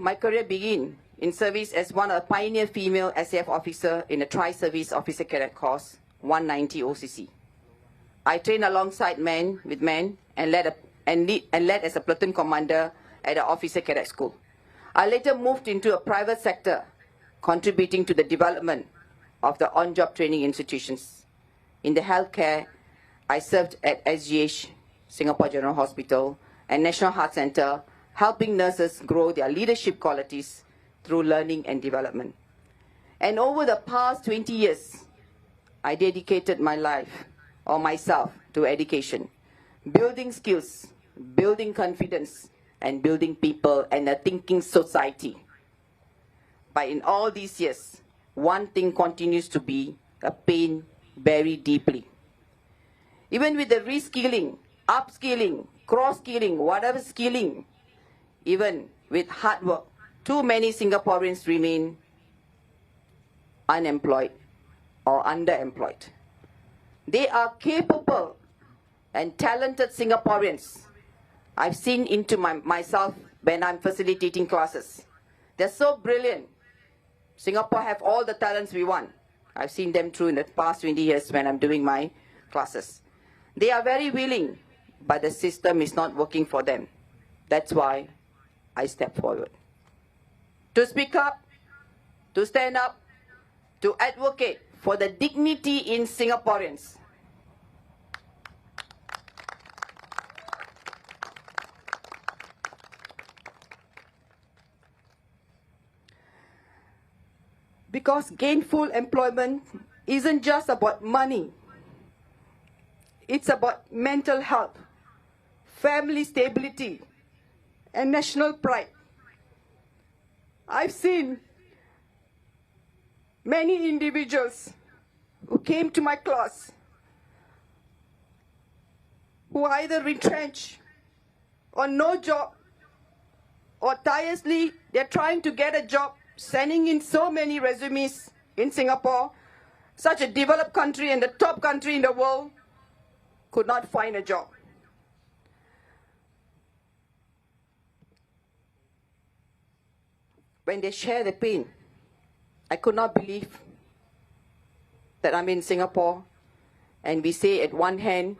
began in service as one of the pioneer female SAF officer in a tri-service officer cadet course, 190 OCC. I trained alongside men and led as a platoon commander at the officer cadet school. I later moved into a private sector, contributing to the development of the on-job training institutions. In the healthcare, I served at SGH, Singapore General Hospital, and National Heart Centre, helping nurses grow their leadership qualities through learning and development. And over the past 20 years, I dedicated my life, or myself, to education, building skills, building confidence, and building people and a thinking society. But in all these years, one thing continues to be a pain buried deeply. Even with the reskilling, upskilling, cross-skilling, whatever skilling, even with hard work, too many Singaporeans remain unemployed or underemployed. They are capable and talented Singaporeans. I've seen into myself when I'm facilitating classes. They're so brilliant. Singapore have all the talents we want. I've seen them through in the past 20 years when I'm doing my classes. They are very willing, but the system is not working for them. That's why I step forward. To speak up, to stand up, to advocate for the dignity in Singaporeans. Because gainful employment isn't just about money. It's about mental health, family stability, and national pride. I've seen many individuals who came to my class who are either retrenched or no job, or tirelessly they're trying to get a job, sending in so many resumes in Singapore, such a developed country and the top country in the world, could not find a job. When they share the pain, I could not believe that I'm in Singapore and we say at one hand,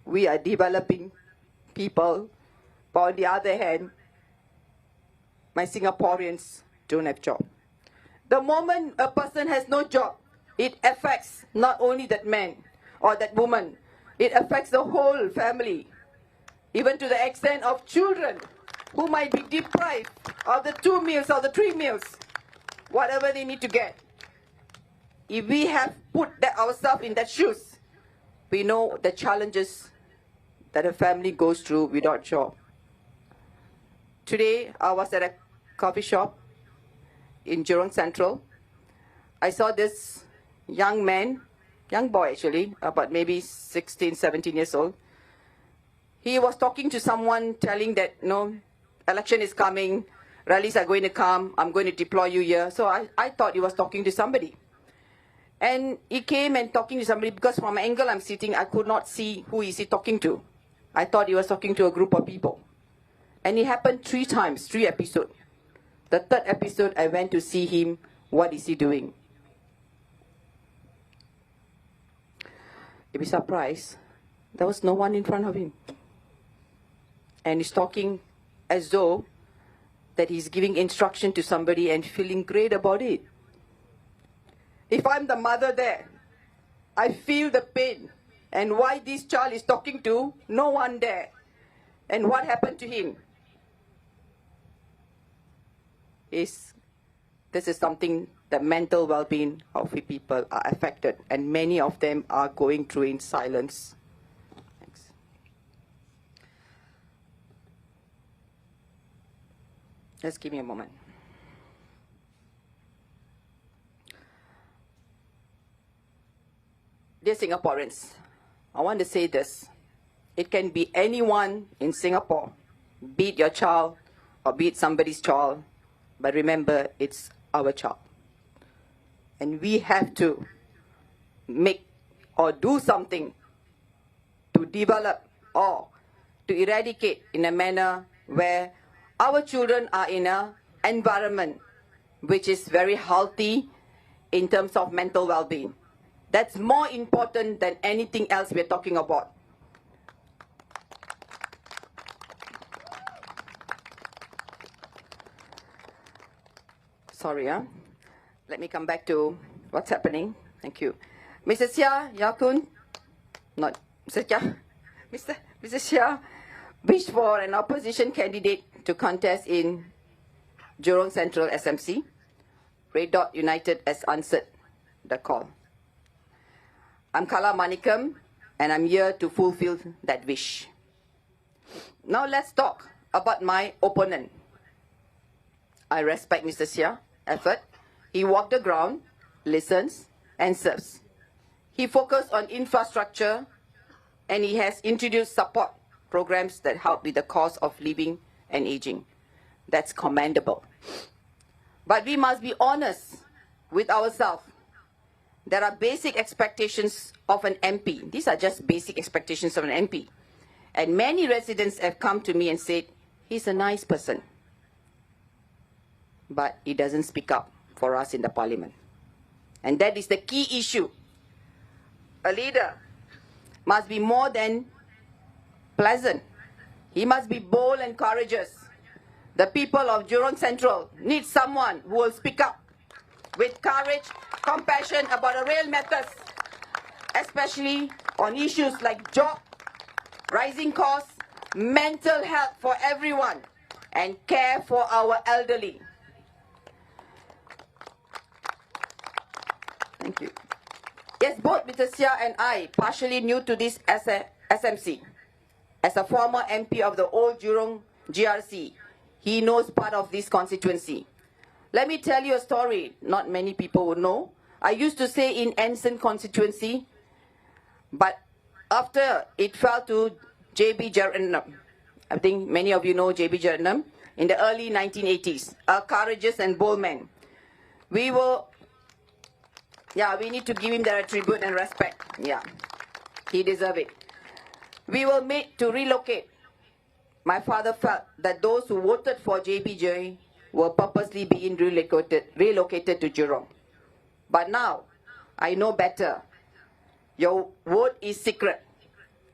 we are developing people, but on the other hand, my Singaporeans don't have job. The moment a person has no job, it affects not only that man or that woman, it affects the whole family, even to the extent of children who might be deprived of the 2 meals or the 3 meals, whatever they need to get. If we have put ourselves in that shoes, we know the challenges that a family goes through without job. Today, I was at a coffee shop in Jurong Central. I saw this young man, young boy actually, about maybe 16, 17 years old. He was talking to someone telling that, no, election is coming, rallies are going to come, I'm going to deploy you here. So I thought he was talking to somebody. And he came and talking to somebody because from the angle I'm sitting, I could not see who is he talking to. I thought he was talking to a group of people. And it happened 3 times, 3 episodes. The 3rd episode, I went to see him. What is he doing? You'll be surprised. There was no one in front of him. And he's talking as though that he's giving instruction to somebody and feeling great about it. If I'm the mother there, I feel the pain. And why this child is talking to no one there. And what happened to him? This is something the mental well-being of the people are affected, and many of them are going through in silence. Thanks. Just give me a moment. Dear Singaporeans, I want to say this. It can be anyone in Singapore, be it your child or be it somebody's child. But remember, it's our child. And we have to make or do something to develop or to eradicate in a manner where our children are in an environment which is very healthy in terms of mental well-being. That's more important than anything else we're talking about. Sorry, let me come back to what's happening. Thank you. Mr. Shah, Yakun, not Mr. Shah, Mr. Shah wished for an opposition candidate to contest in Jurong Central SMC. Red Dot United has answered the call. I'm Kala Manikam, and I'm here to fulfill that wish. Now let's talk about my opponent. I respect Mr. Shah's effort. He walked the ground, listens, and serves. He focused on infrastructure, and he has introduced support programs that help with the cost of living and aging. That's commendable. But we must be honest with ourselves. There are basic expectations of an MP. These are just basic expectations of an MP. And many residents have come to me and said, he's a nice person, but he doesn't speak up for us in the parliament. And that is the key issue. A leader must be more than pleasant. He must be bold and courageous. The people of Jurong Central need someone who will speak up with courage, compassion about the real matters, especially on issues like job, rising costs, mental health for everyone, and care for our elderly. Thank you. Yes, both Mr. Shah and I partially new to this SMC. As a former MP of the old Jurong GRC, he knows part of this constituency. Let me tell you a story not many people would know. I used to stay in Anson constituency, but after it fell to J.B. Jeranam, I think many of you know J.B. Jeranam, in the early 1980s, a courageous and bold man. We need to give him the tribute and respect. Yeah, he deserves it. We were made to relocate. My father felt that those who voted for JBJ were purposely being relocated to Jurong. But now, I know better. Your vote is secret.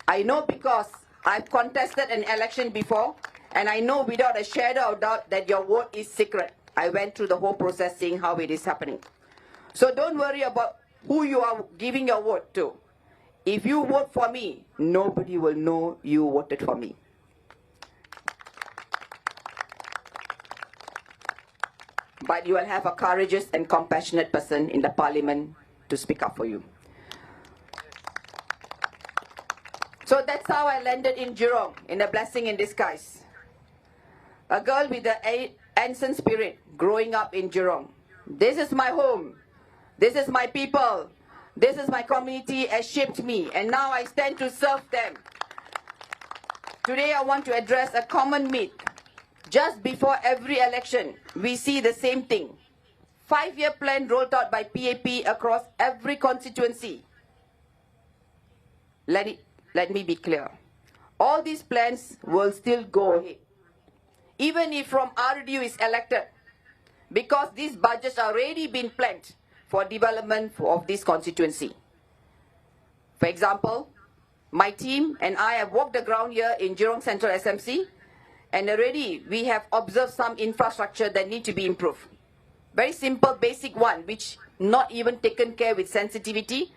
I know because I've contested an election before, and I know without a shadow of doubt that your vote is secret. I went through the whole process seeing how it is happening. So don't worry about who you are giving your vote to. If you vote for me, nobody will know you voted for me. but you will have a courageous and compassionate person in the parliament to speak up for you. So that's how I landed in Jurong, in a blessing in disguise. A girl with the ancient spirit growing up in Jurong. This is my home. This is my people. This is my community has shaped me, and now I stand to serve them. Today I want to address a common myth. Just before every election, we see the same thing. 5-year plan rolled out by PAP across every constituency. Let me be clear. All these plans will still go ahead, even if from RDU is elected, because these budgets are already been planned for development of this constituency. For example, my team and I have walked the ground here in Jurong Central SMC, and already we have observed some infrastructure that need to be improved. Very simple, basic one, which not even taken care with sensitivity.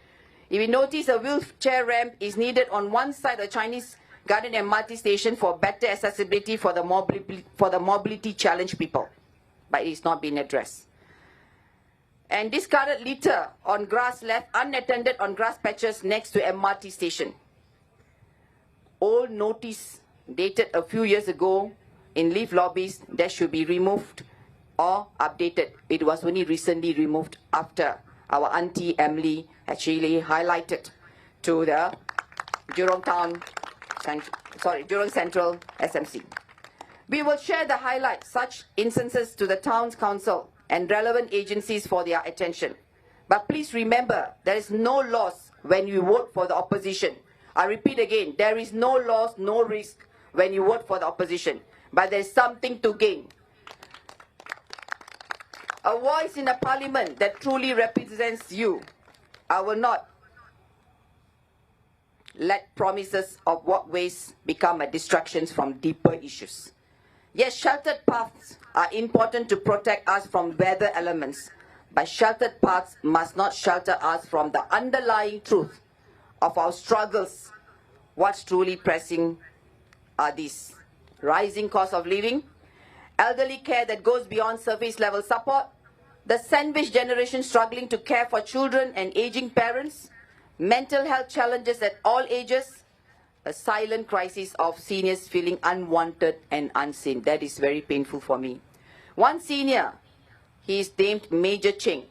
If you notice, a wheelchair ramp is needed on one side of Chinese Garden MRT station for better accessibility for the mobility challenged people, but it's not been addressed. And discarded litter on grass left unattended on grass patches next to MRT station. Old notice dated a few years ago in lift lobbies that should be removed or updated. It was only recently removed after our auntie Emily actually highlighted to the Jurong Central SMC. We will share the highlights, such instances to the town's council and relevant agencies for their attention. But please remember, there is no loss when you vote for the opposition. I repeat again, there is no loss, no risk when you vote for the opposition, but there is something to gain. A voice in a parliament that truly represents you. I will not let promises of walkways become a distraction from deeper issues. Yes, sheltered paths are important to protect us from weather elements, but sheltered paths must not shelter us from the underlying truth of our struggles. What's truly pressing are these: rising cost of living, elderly care that goes beyond surface level support, the sandwich generation struggling to care for children and aging parents, mental health challenges at all ages, a silent crisis of seniors feeling unwanted and unseen. That is very painful for me. One senior, he is named Major Cheng.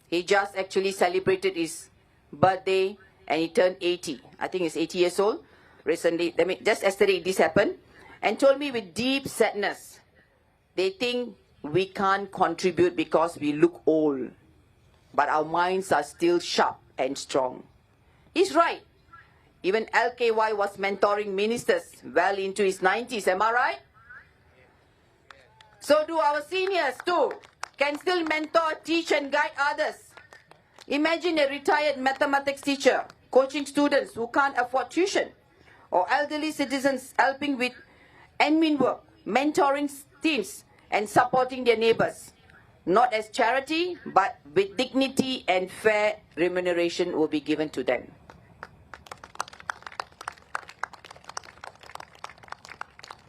He just actually celebrated his birthday and he turned 80. I think he's 80 years old. Recently, just yesterday this happened, and told me with deep sadness, they think we can't contribute because we look old, but our minds are still sharp and strong. He's right. Even LKY was mentoring ministers well into his 90s, am I right? So do our seniors too, can still mentor, teach and guide others. Imagine a retired mathematics teacher coaching students who can't afford tuition, or elderly citizens helping with admin work, mentoring teams and supporting their neighbors. Not as charity, but with dignity and fair remuneration will be given to them.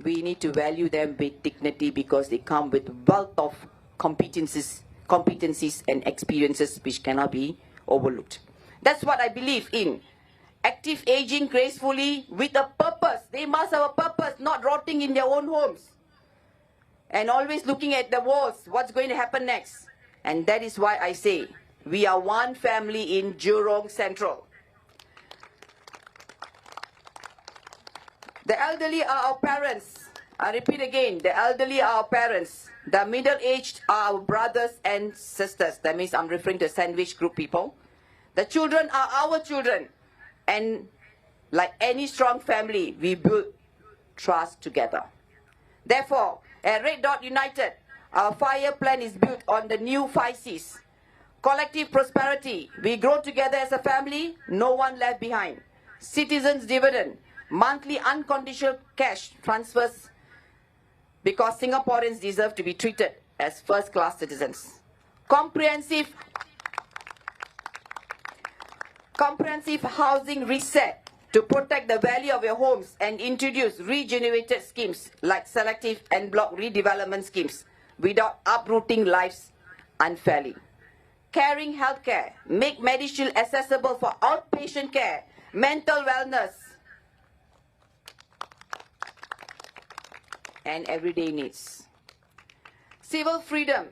We need to value them with dignity because they come with wealth of competencies and experiences which cannot be overlooked. That's what I believe in. Active aging gracefully with a purpose. They must have a purpose, not rotting in their own homes and always looking at the walls, what's going to happen next. And that is why I say, we are one family in Jurong Central. The elderly are our parents. I repeat again, the elderly are our parents. The middle-aged are our brothers and sisters. That means I'm referring to sandwich group people. The children are our children. And like any strong family, we build trust together. Therefore, at Red Dot United, our 5-year plan is built on the new 5 C's. Collective prosperity. We grow together as a family, no one left behind. Citizens' dividend. Monthly unconditional cash transfers, because Singaporeans deserve to be treated as first-class citizens. Comprehensive housing reset to protect the value of your homes and introduce regenerated schemes like selective and block redevelopment schemes without uprooting lives unfairly. Caring healthcare, make MediShield accessible for outpatient care, mental wellness, and everyday needs. Civil freedom,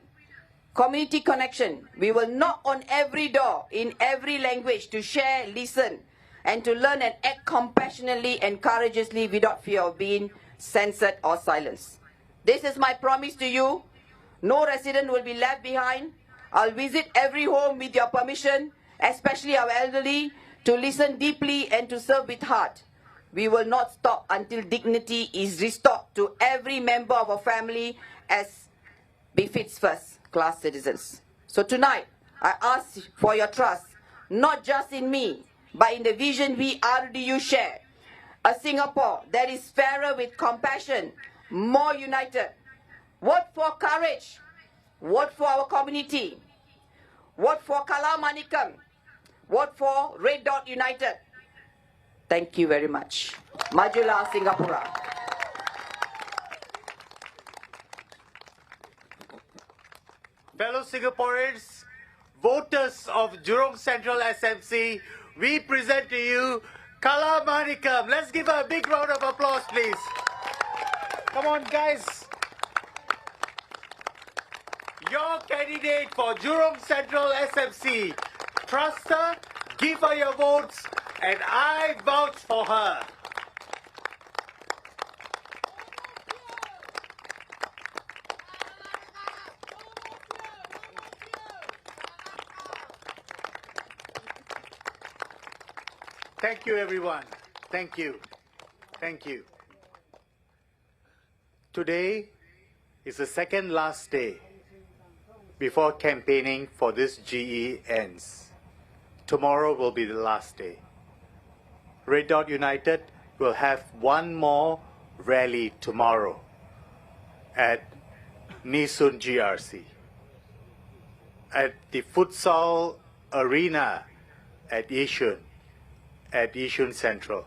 community connection. We will knock on every door in every language to share, listen, and to learn and act compassionately and courageously without fear of being censored or silenced. This is my promise to you. No resident will be left behind. I'll visit every home with your permission, especially our elderly, to listen deeply and to serve with heart. We will not stop until dignity is restored to every member of our family as befits first-class citizens. So tonight, I ask for your trust, not just in me, but in the vision we RDU share. A Singapore that is fairer with compassion, more united. Vote for courage. Vote for our community. Vote for Kala Manikam. Vote for Red Dot United. Thank you very much. Majulah Singapura. Fellow Singaporeans, voters of Jurong Central SMC, we present to you Kala Manikam. Let's give her a big round of applause, please. Come on, guys. Your candidate for Jurong Central SMC. Trust her, give her your votes, and I vouch for her. Thank you, everyone. Thank you. Thank you. Today is the second last day before campaigning for this GE ends. Tomorrow will be the last day. Red Dot United will have one more rally tomorrow at Nisa GRC, at the futsal arena at Yishun Central.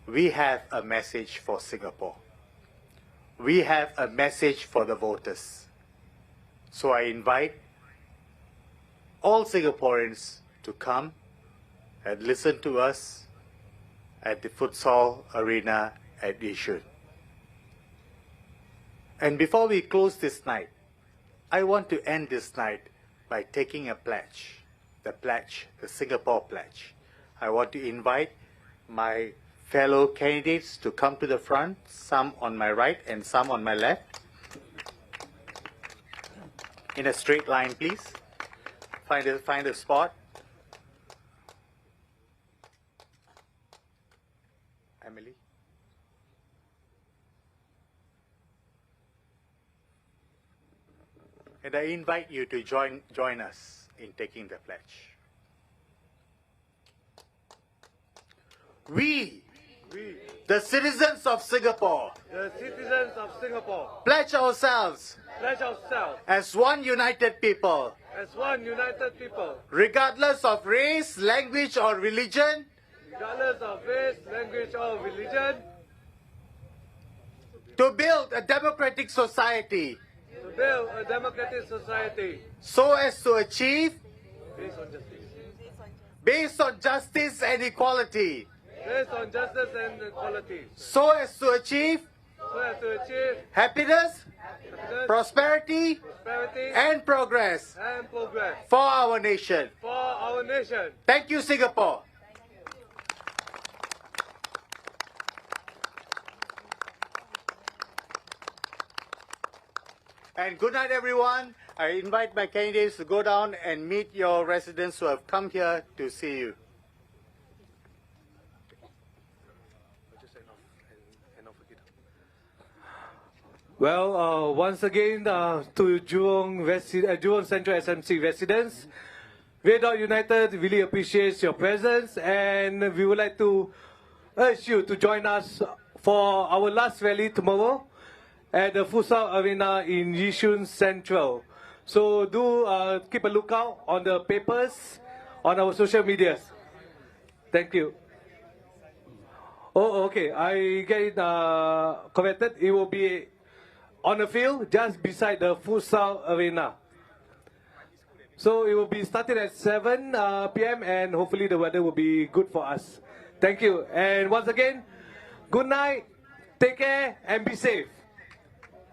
We have a message for Singapore. We have a message for the voters. So I invite all Singaporeans to come and listen to us at the futsal arena at Yishun. And before we close this night, I want to end this night by taking a pledge. The Singapore Pledge. I want to invite my fellow candidates to come to the front, some on my right and some on my left. In a straight line, please. Find a spot. Emily. And I invite you to join us in taking the pledge. We, the citizens of Singapore, pledge ourselves as one united people, regardless of race, language, or religion, to build a democratic society, so as to achieve, based on justice and equality, so as to achieve, happiness, prosperity, and progress for our nation. Thank you, Singapore. And good night, everyone. I invite my candidates to go down and meet your residents who have come here to see you. Well, once again, to Jurong Central SMC residents, Red Dot United really appreciates your presence, and we would like to urge you to join us for our last rally tomorrow at the futsal arena in Yishun Central. So do keep a lookout on the papers, on our social medias. Thank you. Oh, okay. I get it corrected. It will be on the field just beside the futsal arena. So it will be starting at 7 p.m. and hopefully the weather will be good for us. Thank you. And once again, good night, take care and be safe.